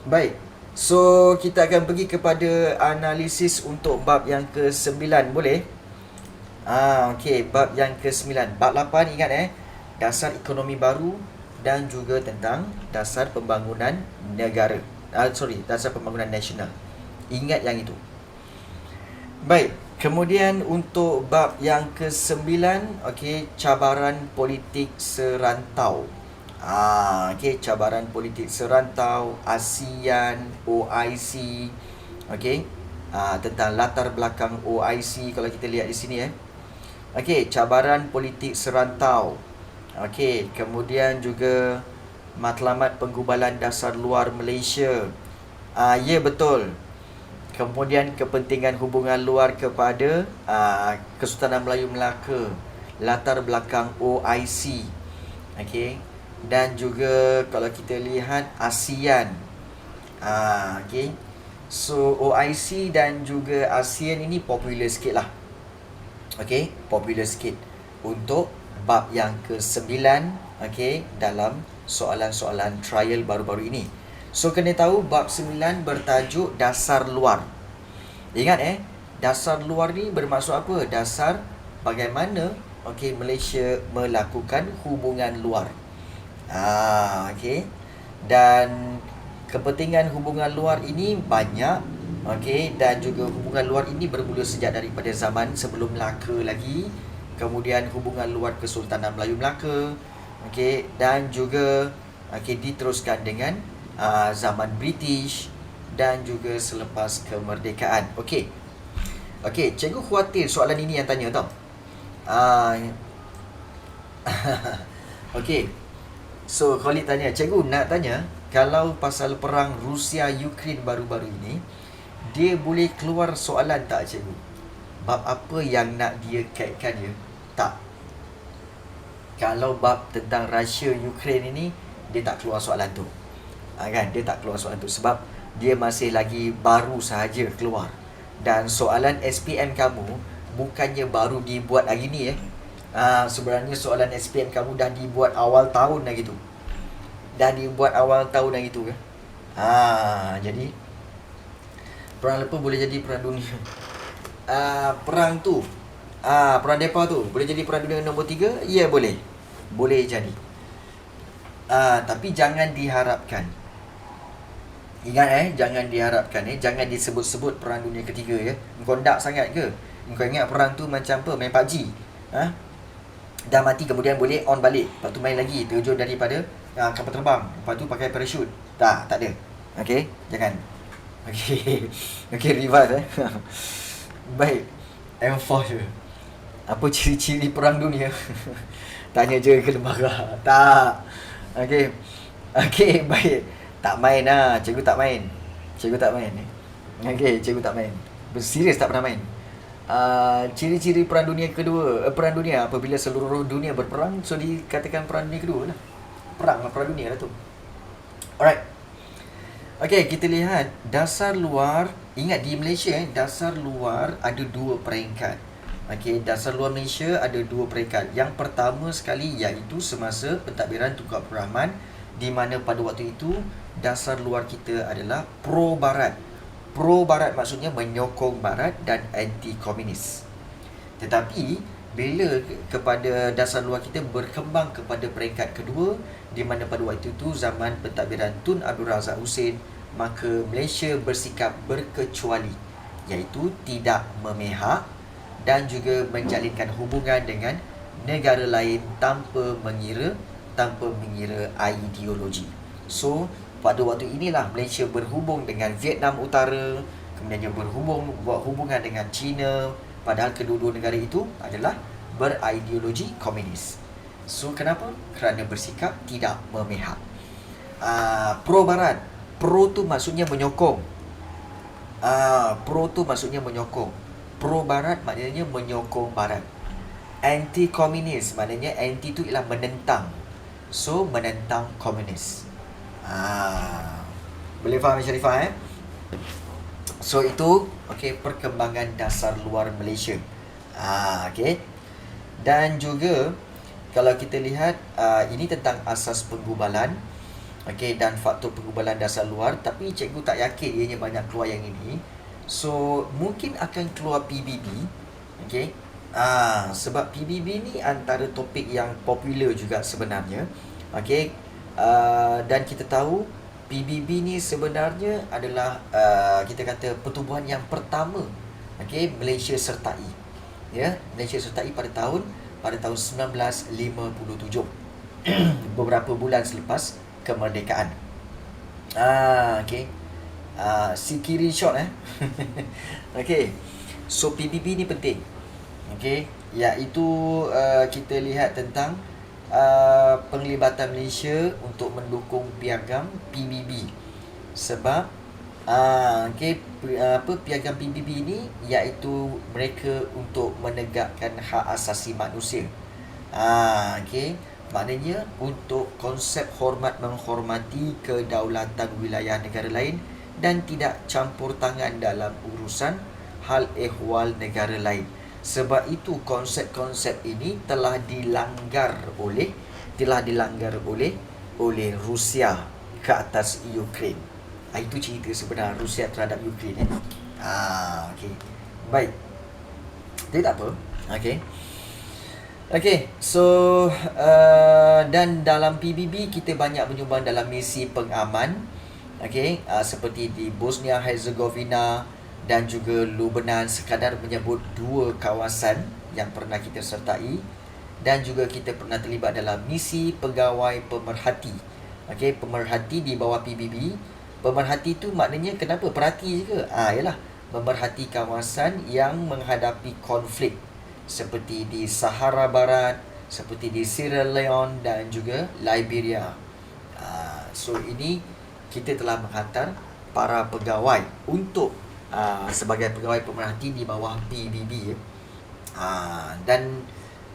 baik. So kita akan pergi kepada analisis untuk bab yang ke-9, boleh? Bab yang ke-9. Bab 8 ingat dasar ekonomi baru dan juga tentang dasar pembangunan negara. Dasar pembangunan nasional. Ingat yang itu. Baik. Kemudian untuk bab yang ke-9, cabaran politik serantau. Cabaran politik serantau, ASEAN, OIC. Tentang latar belakang OIC kalau kita lihat di sini cabaran politik serantau. Kemudian juga matlamat penggubalan dasar luar Malaysia. Betul. Kemudian kepentingan hubungan luar kepada Kesultanan Melayu Melaka, latar belakang OIC. Dan juga kalau kita lihat ASEAN. So OIC dan juga ASEAN ini popular sikit lah. Popular sikit untuk bab yang ke-9 dalam soalan-soalan trial baru-baru ini. So kena tahu bab 9 bertajuk dasar luar. Ingat dasar luar ni bermaksud apa? Dasar bagaimana Malaysia melakukan hubungan luar. Dan kepentingan hubungan luar ini banyak. Dan juga hubungan luar ini bermula sejak daripada zaman sebelum Melaka lagi. Kemudian hubungan luar Kesultanan Melayu Melaka. Dan juga diteruskan dengan zaman British. dan juga selepas kemerdekaan. Okey. Okey, cikgu khuatir soalan ini yang tanya tau. Ah, okey. So, Khalid tanya, cikgu nak tanya, kalau pasal perang Rusia-Ukraine baru-baru ini, dia boleh keluar soalan tak, cikgu? Bab apa yang nak dia kaitkan dia? Tak. Kalau bab tentang Russia-Ukraine ini, dia tak keluar soalan tu. Kan? Dia tak keluar soalan tu sebab dia masih lagi baru sahaja keluar. Dan soalan SPM kamu bukannya baru dibuat hari ni sebenarnya soalan SPM kamu dah dibuat awal tahun dah gitu. Dah dibuat awal tahun dah gitu ke? Jadi perang lepas boleh jadi perang dunia. Perang tu perang depa tu boleh jadi perang dunia nombor 3? Ya, boleh. Boleh jadi. Tapi jangan diharapkan. Ingat jangan diharapkan jangan disebut-sebut perang dunia ketiga Engkau nak sangat ke? Engkau ingat perang tu macam apa? Main PUBG. Dah mati kemudian boleh on balik. Lepas tu main lagi, terjun daripada kapal terbang. Lepas tu pakai parachute. Tak ada. Okey, jangan. Okey. Okey, revive Baik. M4 je. Apa ciri-ciri perang dunia? Tanya je ke lembaga. Tak. Okey. Okey, baik. Tak main cikgu tak main. Cikgu tak main. Okey, cikgu tak main. Serius tak pernah main. Ciri-ciri perang dunia kedua, perang dunia apabila seluruh dunia berperang, so dikatakan perang dunia kedua lah. Perang dunia lah tu. Alright. Okey, kita lihat dasar luar. Ingat di Malaysia dasar luar ada 2 peringkat. Okey, dasar luar Malaysia ada 2 peringkat. Yang pertama sekali iaitu semasa pentadbiran Tunku Abdul Rahman, di mana pada waktu itu dasar luar kita adalah pro barat. Pro barat maksudnya menyokong barat dan anti komunis. Tetapi bila kepada dasar luar kita berkembang kepada peringkat kedua, di mana pada waktu itu zaman pentadbiran Tun Abdul Razak Husin, maka Malaysia bersikap berkecuali, iaitu tidak memihak dan juga menjalinkan hubungan dengan negara lain tanpa mengira ideologi. So pada waktu inilah Malaysia berhubung dengan Vietnam Utara, kemudian buat hubungan dengan China, padahal kedua-dua negara itu adalah berideologi komunis. So kenapa? Kerana bersikap tidak memihak. Pro barat. Pro tu maksudnya menyokong. Pro tu maksudnya menyokong. Pro barat maknanya menyokong barat. Anti komunis maknanya anti tu ialah menentang. So menentang komunis. Boleh faham Syarifah So itu perkembangan dasar luar Malaysia. Okey. Dan juga kalau kita lihat ini tentang asas penggubalan. Okey, dan faktor penggubalan dasar luar, tapi cikgu tak yakin ianya banyak keluar yang ini. So mungkin akan keluar PBB. Okey. Sebab PBB ni antara topik yang popular juga sebenarnya. Okey. Dan kita tahu PBB ni sebenarnya adalah kita kata pertubuhan yang pertama Malaysia sertai. Malaysia sertai pada tahun 1957. Beberapa bulan selepas kemerdekaan. Okey. Sikiri shot Okey. So PBB ni penting. Okey, iaitu kita lihat tentang penglibatan Malaysia untuk mendukung piagam PBB. Sebab piagam PBB ini iaitu mereka untuk menegakkan hak asasi manusia. Maknanya untuk konsep hormat menghormati kedaulatan wilayah negara lain dan tidak campur tangan dalam urusan hal ehwal negara lain. Sebab itu konsep-konsep ini telah dilanggar oleh Rusia ke atas Ukraine. Itu cerita sebenar Rusia terhadap Ukraine. Okey. Baik. Tapi tak apa. Okey. Okey, so dan dalam PBB kita banyak menyumbang dalam misi pengaman. Okey, seperti di Bosnia Herzegovina dan juga Lubnan, sekadar menyebut 2 kawasan yang pernah kita sertai. Dan juga kita pernah terlibat dalam misi pegawai pemerhati. Okey, pemerhati di bawah PBB. Pemerhati tu maknanya kenapa? Perhati je ke? Yalah, memerhati kawasan yang menghadapi konflik seperti di Sahara Barat, seperti di Sierra Leone dan juga Liberia. So ini kita telah menghantar para pegawai untuk sebagai pegawai pemerhati di bawah PBB ya. Dan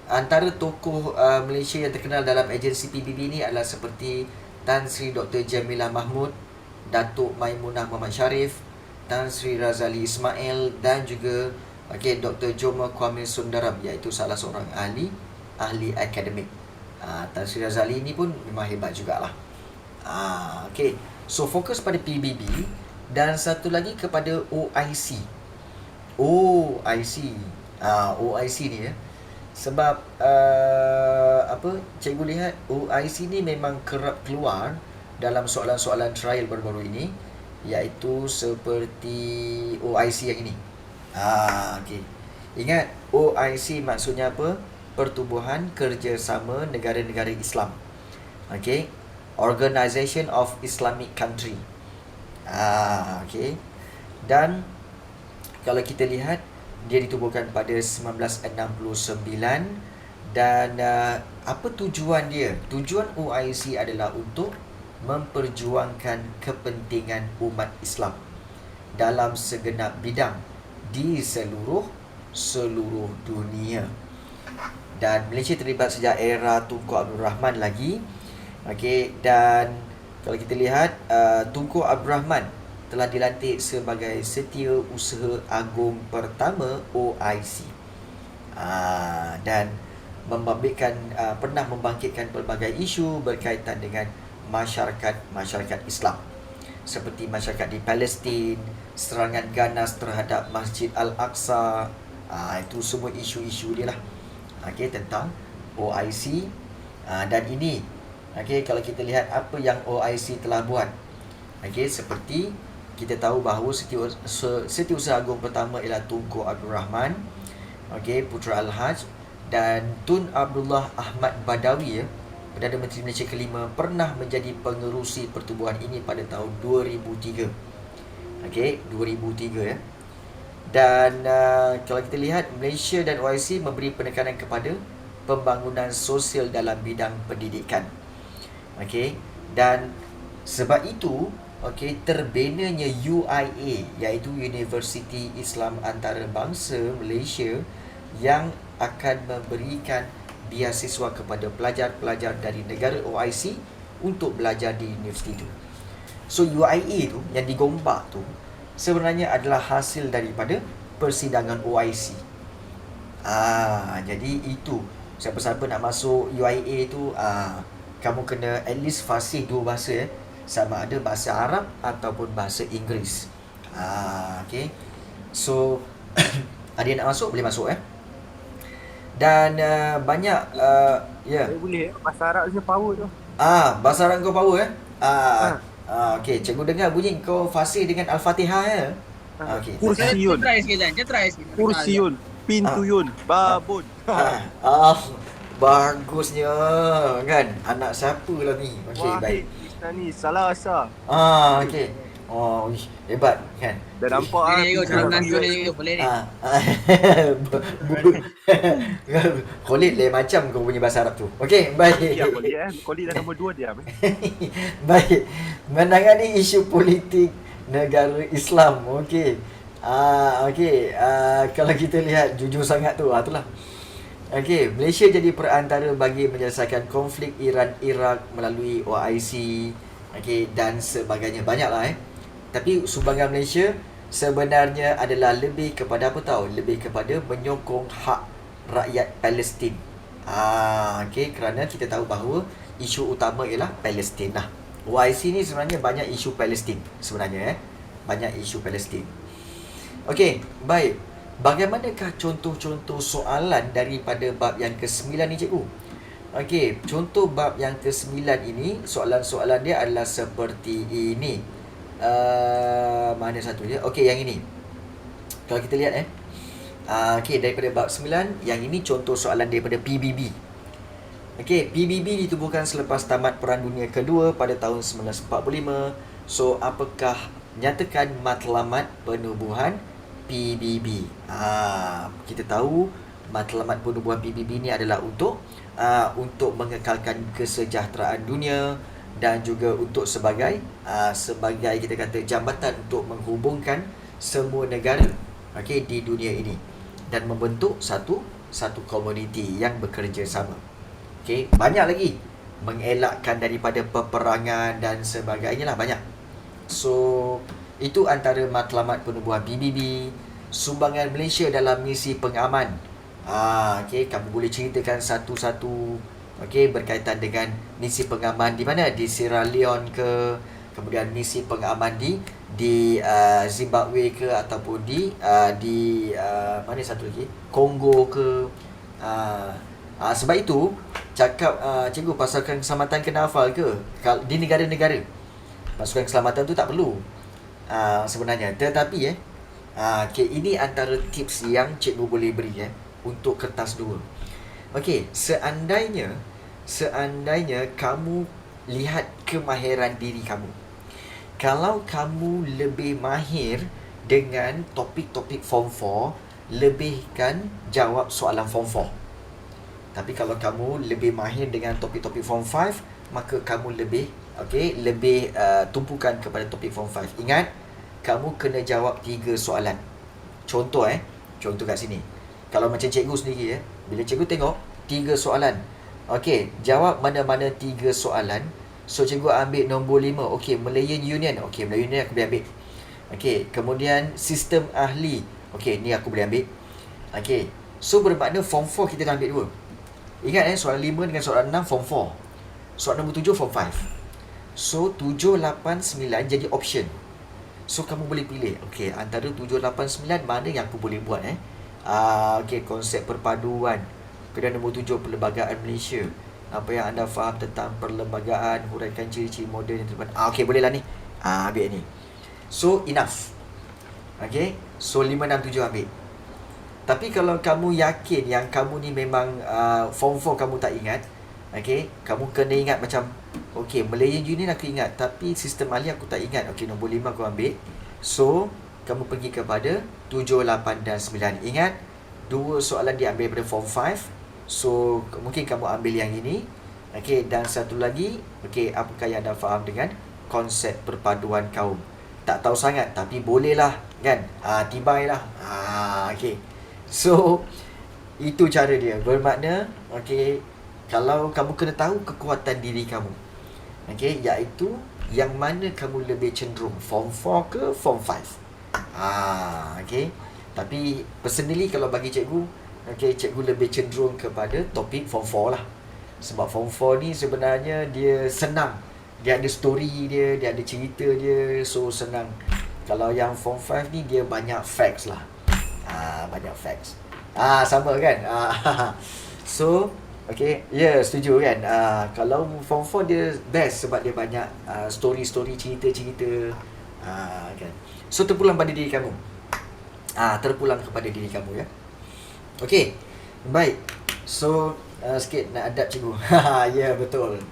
antara tokoh Malaysia yang terkenal dalam agensi PBB ni adalah seperti Tan Sri Dr. Jamilah Mahmud, Datuk Maimunah Muhammad Sharif, Tan Sri Razali Ismail dan juga Dr. Joma Kwame Sundaram, iaitu salah seorang ahli akademik. Tan Sri Razali ni pun memang hebat jugalah. So fokus pada PBB dan satu lagi kepada OIC. OIC ni ya. Sebab cikgu lihat OIC ni memang kerap keluar dalam soalan-soalan trial baru-baru ini, iaitu seperti OIC yang ini. Ingat, OIC maksudnya apa? Pertubuhan Kerjasama Negara-Negara Islam. Organisation of Islamic Country. Dan kalau kita lihat, dia ditubuhkan pada 1969 dan apa tujuan dia? Tujuan OIC adalah untuk memperjuangkan kepentingan umat Islam dalam segenap bidang di seluruh dunia. Dan Malaysia terlibat sejak era Tunku Abdul Rahman lagi. Dan kalau kita lihat, Tunku Abdul Rahman telah dilantik sebagai Setiausaha Agung pertama OIC. Dan pernah membangkitkan pelbagai isu berkaitan dengan masyarakat Islam, seperti masyarakat di Palestin, serangan ganas terhadap Masjid Al-Aqsa. Itu semua isu-isu dia lah, tentang OIC. Dan ini kalau kita lihat apa yang OIC telah buat, seperti kita tahu bahawa Setiausaha Agung pertama ialah Tunku Abdul Rahman, Putra Al-Haj, dan Tun Abdullah Ahmad Badawi Perdana Menteri Malaysia kelima, pernah menjadi pengerusi pertubuhan ini pada tahun 2003. 2003 ya. Dan kalau kita lihat, Malaysia dan OIC memberi penekanan kepada pembangunan sosial dalam bidang pendidikan. Dan sebab itu terbinanya UIA, iaitu Universiti Islam Antarabangsa Malaysia, yang akan memberikan biasiswa kepada pelajar-pelajar dari negara OIC untuk belajar di universiti itu. So UIA tu yang digombak tu sebenarnya adalah hasil daripada persidangan OIC. Jadi itu, siapa-siapa nak masuk UIA tu, kamu kena at least fasih dua bahasa sama ada bahasa Arab ataupun bahasa Inggeris. So ada yang nak masuk, boleh masuk Dan banyak boleh bahasa Arab je power tu. Bahasa Arab kau power cikgu dengar bunyi kau fasih dengan Al-Fatihah Kursiun. Kursiun, pintuyun, babun. Bagusnya kan. Anak siapa lah ni? Baik. Ni salah asa. Hebat kan. Dah nampak boleh ni. Khalid lain macam kau punya bahasa Arab tu. Baik. Ya, Khalid dah nombor 2 dia. Baik. Menangani isu politik negara Islam. Kalau kita lihat jujur sangat tu, itulah. Malaysia jadi perantara bagi menyelesaikan konflik Iran-Iraq melalui OIC, dan sebagainya. Banyaklah Tapi sumbangan Malaysia sebenarnya adalah lebih kepada apa tahu? Lebih kepada menyokong hak rakyat Palestin. Kerana kita tahu bahawa isu utama ialah Palestin lah. OIC ni sebenarnya banyak isu Palestin sebenarnya banyak isu Palestin. Baik. Bagaimanakah contoh-contoh soalan daripada bab yang ke-9 ni, cikgu? Contoh bab yang ke-9 ini, soalan-soalan dia adalah seperti ini. Mana satu je? Yang ini. Kalau kita lihat daripada bab 9, yang ini contoh soalan daripada PBB. PBB ditubuhkan selepas tamat Perang Dunia Kedua pada tahun 1945. So, apakah nyatakan matlamat penubuhan PBB? Kita tahu matlamat penubuhan PBB ni adalah untuk mengekalkan kesejahteraan dunia dan juga untuk sebagai kita kata jambatan untuk menghubungkan semua negara di dunia ini dan membentuk satu komuniti yang bekerja sama. Banyak lagi, mengelakkan daripada peperangan dan sebagainya lah, banyak. So, itu antara matlamat penubuhan PBB. Sumbangan Malaysia dalam misi pengaman. Kamu boleh ceritakan satu-satu berkaitan dengan misi pengaman di mana? Di Sierra Leone ke, kemudian misi pengaman di Zimbabwe ke, ataupun di mana satu lagi? Kongo ke. Sebab itu cakap cikgu pasukan keselamatan kena hafal ke di negara-negara. Pasukan keselamatan tu tak perlu sebenarnya, tetapi ini antara tips yang cikgu boleh beri untuk kertas 2. Seandainya kamu lihat kemahiran diri kamu. Kalau kamu lebih mahir dengan topik-topik Form 4, lebihkan jawab soalan Form 4. Tapi kalau kamu lebih mahir dengan topik-topik Form 5, maka kamu lebih tumpukan kepada topik Form 5. Ingat, kamu kena jawab 3 soalan. Contoh kat sini. Kalau macam cikgu sendiri bila cikgu tengok 3 soalan, jawab mana-mana 3 soalan. So cikgu ambil nombor 5. Malayan Union. Malayan Union aku boleh ambil. Kemudian sistem ahli. Ni aku boleh ambil. So bermakna Form 4 kita dah ambil 2. Ingat soalan 5 dengan soalan 6 Form 4. Soalan nombor 7 Form 5. So 7, 8, 9 jadi option. So kamu boleh pilih antara 7, 8, 9 mana yang aku boleh buat konsep perpaduan. Kemudian nombor 7 Perlembagaan Malaysia. Apa yang anda faham tentang perlembagaan, huraikan ciri-ciri moden yang terdepan. Bolehlah ni. Ambil ni. So enough. So 5, 6, 7 ambil. Tapi kalau kamu yakin yang kamu ni memang Form 4 kamu tak ingat, kamu kena ingat macam Malayan Union aku ingat, tapi sistem ahli aku tak ingat. Nombor 5 aku ambil. So kamu pergi kepada 7, 8 dan 9. Ingat, 2 soalan diambil daripada Form 5. So mungkin kamu ambil yang ini. Dan satu lagi, apakah yang anda faham dengan konsep perpaduan kaum? Tak tahu sangat, tapi bolehlah kan. Tibailah. So itu cara dia. Bermakna kalau kamu kena tahu kekuatan diri kamu, iaitu yang mana kamu lebih cenderung, Form 4 ke Form 5. Tapi personally kalau bagi cikgu, cikgu lebih cenderung kepada topik Form 4 lah. Sebab Form 4 ni sebenarnya dia senang. Dia ada story dia ada cerita dia, so senang. Kalau yang Form 5 ni dia banyak facts lah. Banyak facts. Sama kan? So setuju kan? Kalau Form 4 dia best sebab dia banyak story-story, cerita-cerita. Kan? So terpulang pada diri kamu. Terpulang kepada diri kamu ya. Baik. So sikit nak adab cikgu. Ya, betul.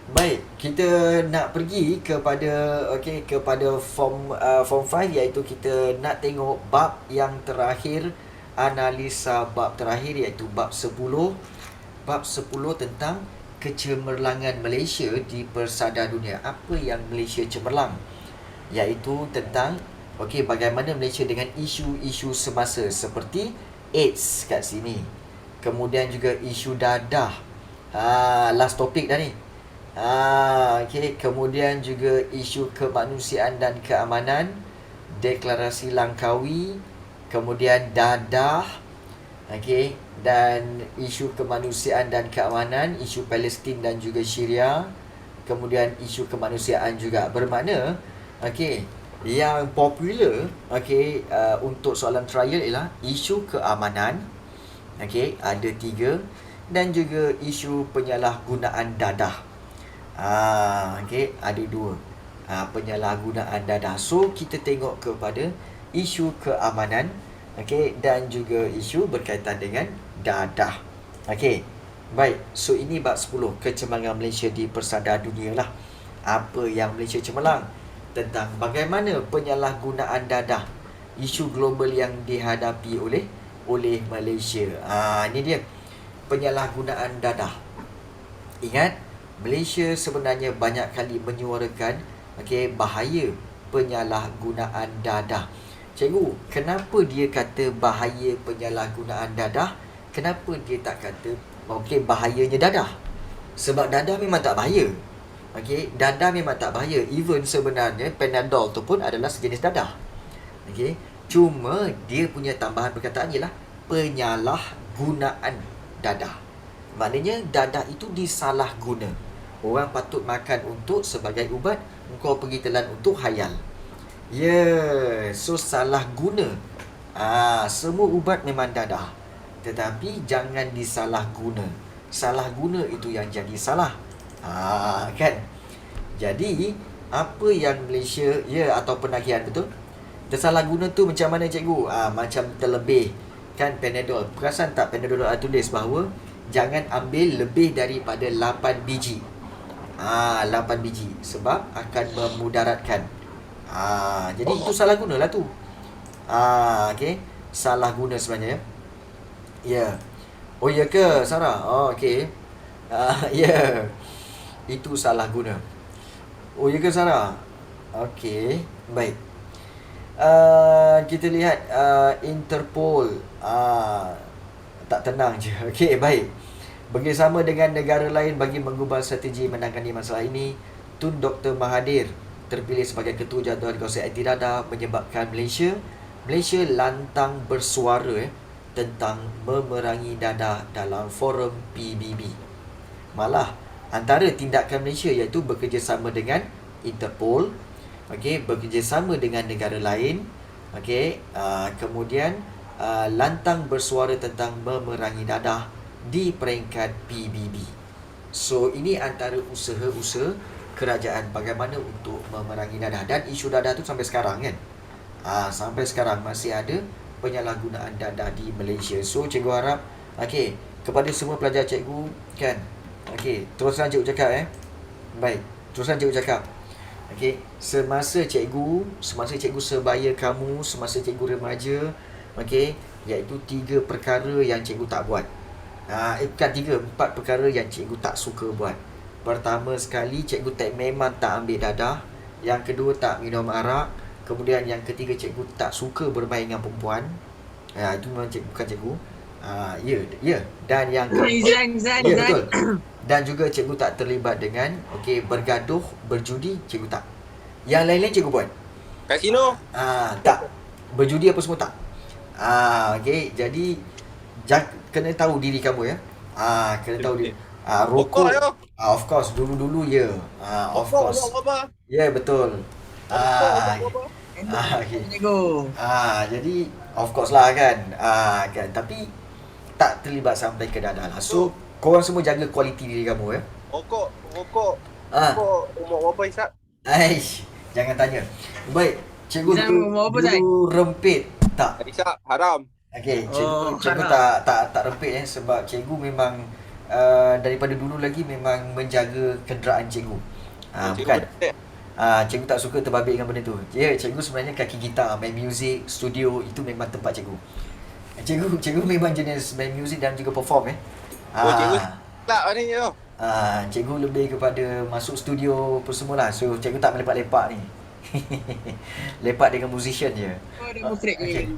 Baik, kita nak pergi kepada kepada form 5, iaitu kita nak tengok bab yang terakhir, analisa bab terakhir iaitu bab 10. Bab 10 tentang kecemerlangan Malaysia di persada dunia. Apa yang Malaysia cemerlang? Iaitu tentang bagaimana Malaysia dengan isu-isu semasa seperti AIDS kat sini. Kemudian juga isu dadah. Last topik dah ni. Kemudian juga isu kemanusiaan dan keamanan, deklarasi Langkawi, kemudian dadah, dan isu kemanusiaan dan keamanan, isu Palestin dan juga Syria, kemudian isu kemanusiaan juga. Bermakna yang popular untuk soalan trial ialah isu keamanan, ada 3, dan juga isu penyalahgunaan dadah. Ada 2 penyalahgunaan dadah. So kita tengok kepada isu keamanan, dan juga isu berkaitan dengan dadah. Baik, so ini bab 10, kecemerlangan Malaysia di persada dunia lah. Apa yang Malaysia cemerlang? tentang bagaimana penyalahgunaan dadah, isu global yang dihadapi oleh Malaysia. Ini dia penyalahgunaan dadah. Ingat, Malaysia sebenarnya banyak kali menyuarakan bahaya penyalahgunaan dadah. Cikgu, kenapa dia kata bahaya penyalahgunaan dadah? Kenapa dia tak kata bahayanya dadah? Sebab dadah memang tak bahaya. Dadah memang tak bahaya. Even sebenarnya Panadol tu pun adalah sejenis dadah. Cuma dia punya tambahan perkataan ialah penyalahgunaan dadah. Maknanya dadah itu disalahguna. Orang patut makan untuk sebagai ubat, engkau pergi telan untuk khayal. So salah guna. Semua ubat memang dadah, tetapi jangan disalah guna. Salah guna itu yang jadi salah. Kan? Jadi apa yang Malaysia atau penagihan betul? Tersalah guna tu macam mana cikgu? Macam terlebih kan Panadol. Perasan tak Panadol ada tulis bahawa jangan ambil lebih daripada 8 biji. 8 biji sebab akan memudaratkan. Jadi itu salah guna lah tu. Salah guna sebenarnya. Oh ya ke Sarah? Itu salah guna. Oh ya ke Sarah? Baik. Kita lihat Interpol tak tenang je. Baik. Bekerjasama dengan negara lain bagi mengubah strategi menangani masalah ini, Tun Dr. Mahathir terpilih sebagai Ketua Jadual Kawasan Anti Dadah menyebabkan Malaysia lantang bersuara tentang memerangi dadah dalam forum PBB. Malah antara tindakan Malaysia iaitu bekerjasama dengan Interpol, bekerjasama dengan negara lain, kemudian lantang bersuara tentang memerangi dadah di peringkat PBB. So ini antara usaha-usaha kerajaan bagaimana untuk memerangi dadah. Dan isu dadah tu sampai sekarang kan, sampai sekarang masih ada penyalahgunaan dadah di Malaysia. So cikgu harap kepada semua pelajar cikgu kan, teruskan cikgu cakap baik, teruskan cikgu cakap. Semasa cikgu sebaya kamu, semasa cikgu remaja, iaitu 3 perkara yang cikgu tak buat. Bukan 3, 4 perkara yang cikgu tak suka buat. Pertama sekali, cikgu memang tak ambil dadah. Yang kedua, tak minum arak. Kemudian yang ketiga, cikgu tak suka bermain dengan perempuan. Itu memang bukan cikgu. Dan yang betul. Dan juga cikgu tak terlibat dengan bergaduh, berjudi, cikgu tak. Yang lain-lain cikgu buat. Kasino? Tak. Berjudi apa semua tak. Jadi kena tahu diri kamu ya. Kena tahu diri. Rokok. Of course, dulu-dulu of course. Betul. Jadi of course lah kan. Tapi tak terlibat sampai ke dadah lah. So korang semua jaga kualiti diri kamu ya. Rokok umur berapa Isap? Jangan tanya. Baik, cikgu dulu rempit tak? Isap haram. Cikgu tak rempit sebab cikgu memang daripada dulu lagi memang menjaga kenderaan cikgu. Bukan. Cikgu tak suka terbabit dengan benda tu. Cikgu sebenarnya kaki gitar, main muzik, studio, itu memang tempat cikgu. Cikgu memang jenis main muzik dan juga perform Cikgu tak maknanya tu. Cikgu lebih kepada masuk studio apa semualah. So cikgu tak melepak-lepak ni. Lepak dengan musician je. Ada musik ke?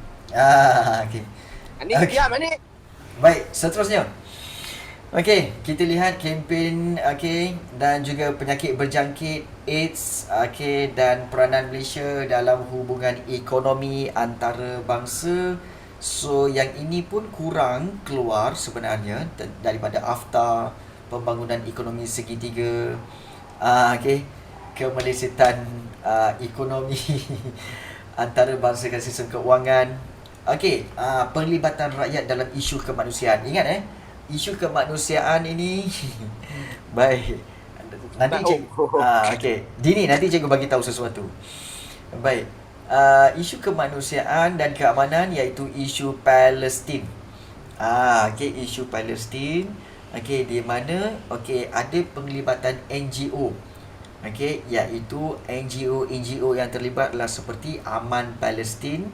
Anik diam Anik. Baik, seterusnya. Kita lihat kempen dan juga penyakit berjangkit AIDS dan peranan Malaysia dalam hubungan ekonomi antarabangsa. So yang ini pun kurang keluar sebenarnya daripada AFTA, pembangunan ekonomi segitiga, kemelesetan ekonomi antarabangsa dan sistem keuangan. Perlibatan rakyat dalam isu kemanusiaan. Ingat isu kemanusiaan ini baik. Nanti cikgu Dini nanti cikgu bagi tahu sesuatu. Baik. Isu kemanusiaan dan keamanan iaitu isu Palestin. Isu Palestin. Di mana ada penglibatan NGO. Okey, iaitu NGO yang terlibat adalah seperti Aman Palestin,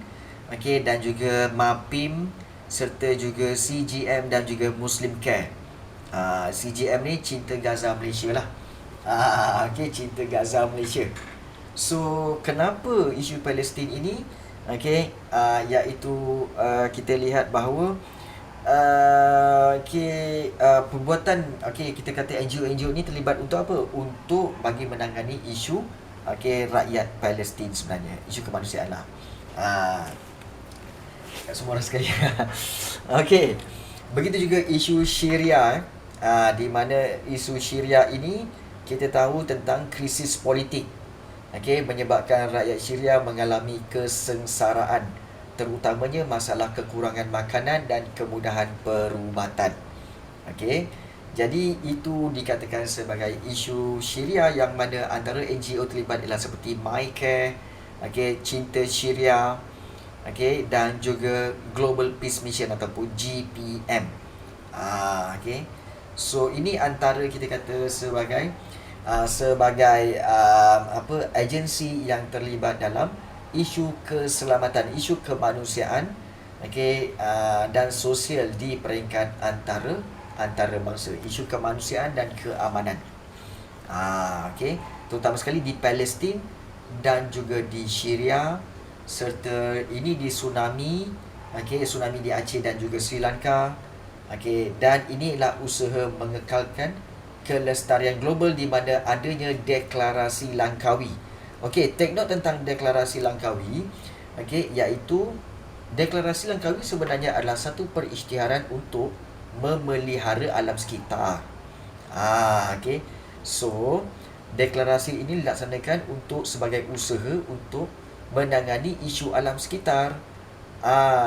okey, dan juga MAPIM serta juga CGM dan juga Muslim Care. CGM ni Cinta Gaza Malaysia lah. Okey, Cinta Gaza Malaysia. So, kenapa isu Palestin ini? Okey, iaitu kita lihat bahawa perbuatan kita kata NGO ni terlibat untuk apa? Untuk bagi menangani isu rakyat Palestin sebenarnya, isu kemanusiaan lah. Semua orang sekali. Okey. Begitu juga isu Syria di mana isu Syria ini kita tahu tentang krisis politik. Menyebabkan rakyat Syria mengalami kesengsaraan, terutamanya masalah kekurangan makanan dan kemudahan perubatan. Jadi itu dikatakan sebagai isu Syria yang mana antara NGO terlibat ialah seperti MyCare, Cinta Syria, dan juga Global Peace Mission ataupun GPM. So ini antara kita kata sebagai agensi yang terlibat dalam isu keselamatan, isu kemanusiaan, dan sosial di peringkat antarabangsa, isu kemanusiaan dan keamanan. Terutama sekali di Palestin dan juga di Syria, serta ini di tsunami di Aceh dan juga Sri Lanka. Dan ini ialah usaha mengekalkan kelestarian global di mana adanya deklarasi Langkawi. Take note tentang deklarasi Langkawi. Iaitu deklarasi Langkawi sebenarnya adalah satu perisytiharan untuk memelihara alam sekitar. So deklarasi ini dilaksanakan untuk sebagai usaha untuk menangani isu alam sekitar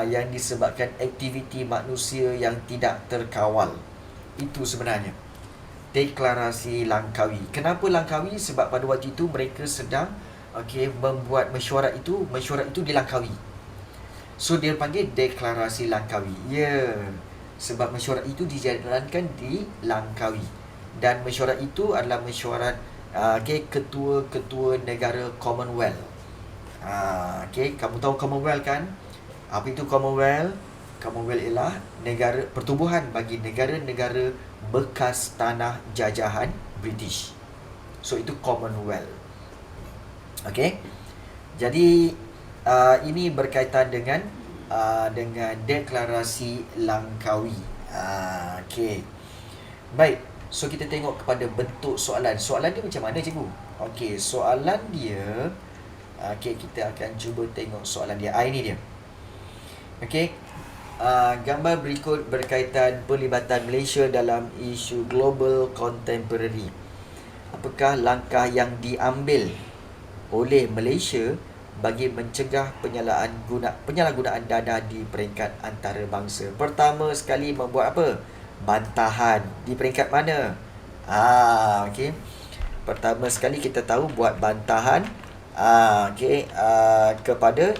yang disebabkan aktiviti manusia yang tidak terkawal. Itu sebenarnya deklarasi Langkawi. Kenapa Langkawi? Sebab pada waktu itu mereka sedang membuat mesyuarat itu di Langkawi. So dia panggil deklarasi Langkawi. Sebab mesyuarat itu dijalankan di Langkawi. Dan mesyuarat itu adalah mesyuarat ketua-ketua negara Commonwealth. Kamu tahu Commonwealth kan? Apa itu Commonwealth? Commonwealth ialah negara pertubuhan bagi negara-negara bekas tanah jajahan British. So itu Commonwealth. Jadi ini berkaitan dengan deklarasi Langkawi. Baik. So kita tengok kepada bentuk soalan. Soalan dia macam mana, cikgu? Soalan dia kita akan cuba tengok soalan dia. Ini dia. Gambar berikut berkaitan pelibatan Malaysia dalam isu global contemporary. Apakah langkah yang diambil oleh Malaysia bagi mencegah penyalahgunaan dadah di peringkat antarabangsa? Pertama sekali membuat apa? Bantahan. Di peringkat mana? Pertama sekali kita tahu buat bantahan kepada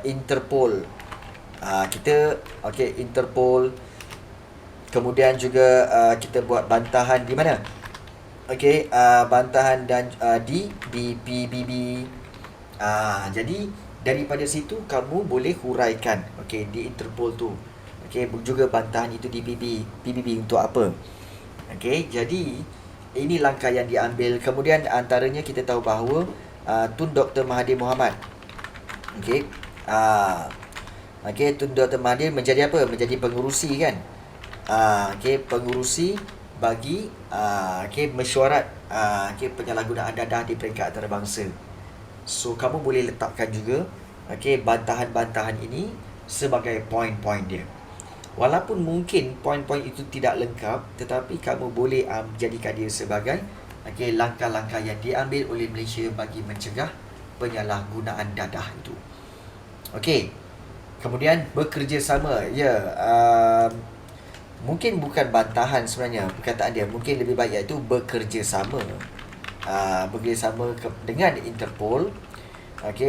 Interpol. Interpol. Kemudian juga kita buat bantahan di mana? Bantahan dan di PBB. Jadi daripada situ kamu boleh huraikan di Interpol tu. Juga bantahan itu di PBB untuk apa? Jadi ini langkah yang diambil. Kemudian antaranya kita tahu bahawa Tun Dr. Mahathir Mohamad. Tun Dr. Mahathir menjadi apa? Menjadi pengurusi kan? Pengurusi bagi mesyuarat penyalahgunaan dadah di peringkat antarabangsa. So kamu boleh letakkan juga bantahan-bantahan ini sebagai poin-poin dia. Walaupun mungkin poin-poin itu tidak lengkap, tetapi kamu boleh jadikan dia sebagai langkah-langkah yang diambil oleh Malaysia bagi mencegah penyalahgunaan dadah itu. Kemudian bekerjasama. Mungkin bukan bantahan sebenarnya perkataan dia, mungkin lebih baik iaitu bekerjasama. Bekerjasama dengan Interpol.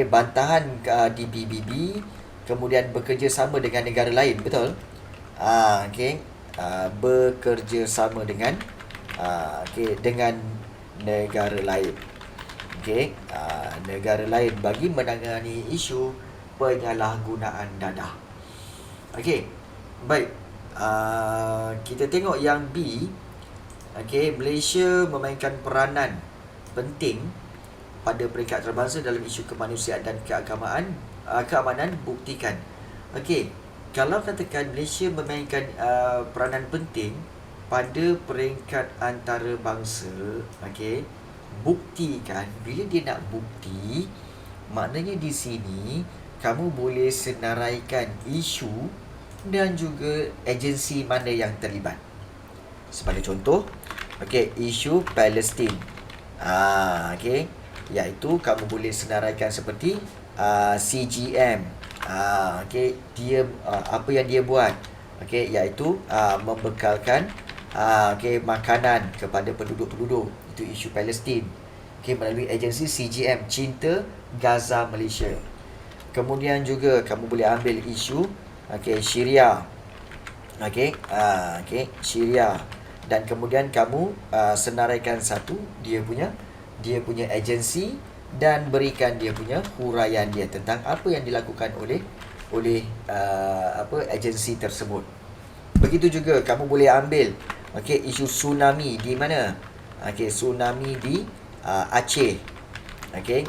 Bantahan di PBB, kemudian bekerjasama dengan negara lain, betul? Bekerjasama dengan negara lain. Okey, negara lain bagi menangani isu penyalahgunaan dadah. Okey, baik. Kita tengok yang B. Okey, Malaysia memainkan peranan penting pada peringkat antarabangsa dalam isu kemanusiaan dan keamanan buktikan. Okey, kalau katakan Malaysia memainkan peranan penting pada peringkat antarabangsa, okey, buktikan. Bila dia nak bukti, maknanya di sini kamu boleh senaraikan isu dan juga agensi mana yang terlibat. Sebagai contoh, okey, isu Palestin. Okey, iaitu kamu boleh senaraikan seperti CGM. Okey, dia apa yang dia buat? Okey, iaitu membekalkan okey, makanan kepada penduduk-penduduk. Itu isu Palestin. Okey, melalui agensi CGM, Cinta Gaza Malaysia. Kemudian juga kamu boleh ambil isu okey, Syria. Okey, Syria. Dan kemudian kamu senaraikan satu dia punya agensi dan berikan dia punya huraian dia tentang apa yang dilakukan oleh agensi tersebut. Begitu juga kamu boleh ambil okey, isu tsunami di mana? Okey, tsunami di Aceh. Okey,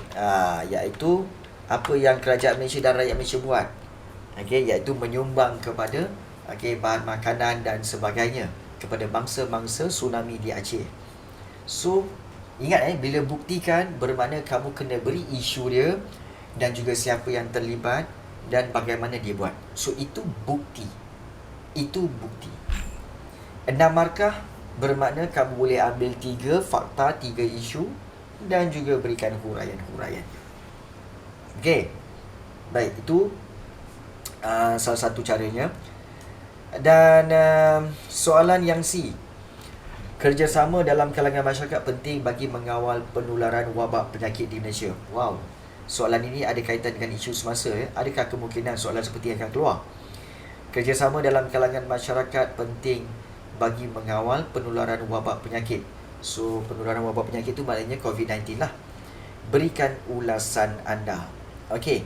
iaitu apa yang kerajaan Malaysia dan rakyat Malaysia buat. Okey, iaitu menyumbang kepada okey, bahan makanan dan sebagainya kepada bangsa-bangsa tsunami di Aceh. So, ingat bila buktikan bermakna kamu kena beri isu dia dan juga siapa yang terlibat dan bagaimana dia buat. So, itu bukti. Itu bukti. 6 markah bermakna kamu boleh ambil 3 fakta, 3 isu dan juga berikan huraian-huraian. Okey. Baik, itu salah satu caranya. Dan soalan yang C. Kerjasama dalam kalangan masyarakat penting bagi mengawal penularan wabak penyakit di Malaysia. Wow. Soalan ini ada kaitan dengan isu semasa. Adakah kemungkinan soalan seperti yang akan keluar? Kerjasama dalam kalangan masyarakat penting bagi mengawal penularan wabak penyakit. So, penularan wabak penyakit itu maknanya COVID-19 lah. Berikan ulasan anda. Okey.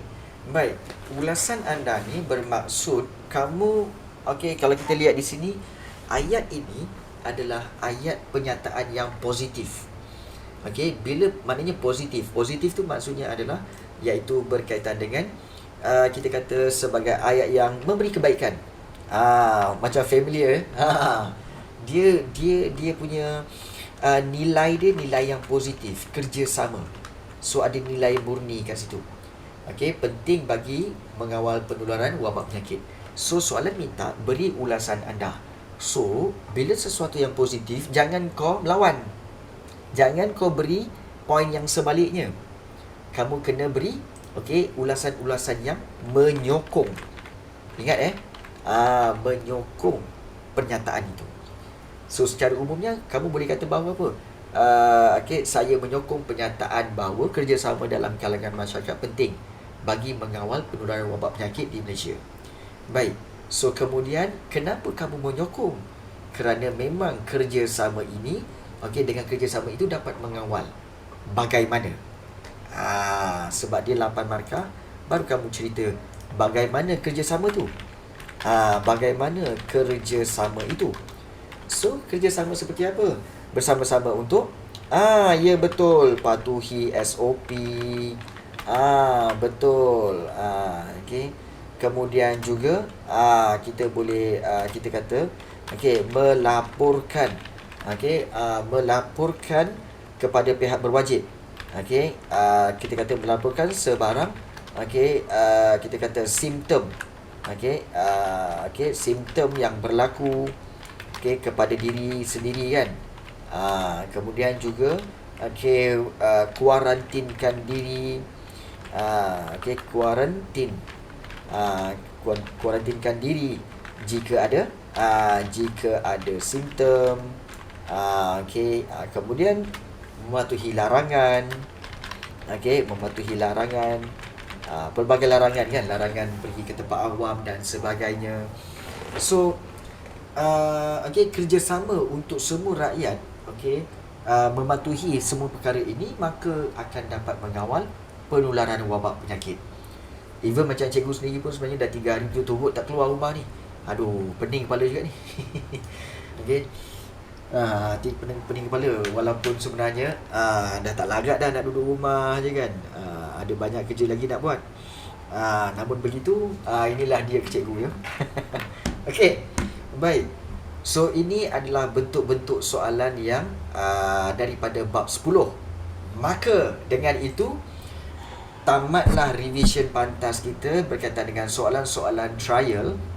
Baik. Ulasan anda ni bermaksud kamu, okey, kalau kita lihat di sini, ayat ini adalah ayat penyataan yang positif. Okey, bila maknanya positif. Positif tu maksudnya adalah iaitu berkaitan dengan kita kata sebagai ayat yang memberi kebaikan. Macam familiar. Dia punya nilai dia nilai yang positif, kerjasama. So ada nilai murni kat situ. Okey, penting bagi mengawal penularan wabak penyakit. So soalan minta beri ulasan anda. So bila sesuatu yang positif, jangan kau melawan. Jangan kau beri poin yang sebaliknya. Kamu kena beri okey, ulasan-ulasan yang menyokong. Ingat menyokong pernyataan itu. So secara umumnya kamu boleh kata bahawa apa? Okey, saya menyokong pernyataan bahawa kerjasama dalam kalangan masyarakat penting bagi mengawal penularan wabak penyakit di Malaysia. Baik. So kemudian kenapa kamu menyokong? Kerana memang kerjasama ini, okey, dengan kerjasama itu dapat mengawal. Bagaimana? Sebab dia 8 markah, baru kamu cerita bagaimana kerjasama tu. Bagaimana kerjasama itu. So kerjasama seperti apa? Bersama-sama untuk ya betul, patuhi SOP. Betul. Okey. Kemudian juga kita boleh kita kata okey, melaporkan. Okey, melaporkan kepada pihak berwajib. Okey, kita kata melaporkan sebarang okey, kita kata simptom. Okey, simptom yang berlaku okey kepada diri sendiri kan. Kemudian juga okey, kuarantinkan diri. Okey, kuarantinkan diri jika ada simptom. Okey, kemudian mematuhi larangan. Okey, mematuhi larangan, pelbagai larangan kan, larangan pergi ke tempat awam dan sebagainya. So okey, kerjasama untuk semua rakyat, okey, mematuhi semua perkara ini, maka akan dapat mengawal penularan wabak penyakit. Even macam cikgu sendiri pun sebenarnya dah 3 hari turut tak keluar rumah ni. Aduh, pening kepala juga ni. Okey. Pening kepala, walaupun sebenarnya dah tak larat dah nak duduk rumah je kan. Ada banyak kerja lagi nak buat. Namun begitu, inilah dia cikgu ya. Okey. Baik. So ini adalah bentuk-bentuk soalan yang daripada bab 10. Maka dengan itu tamatlah revision pantas kita berkaitan dengan soalan-soalan trial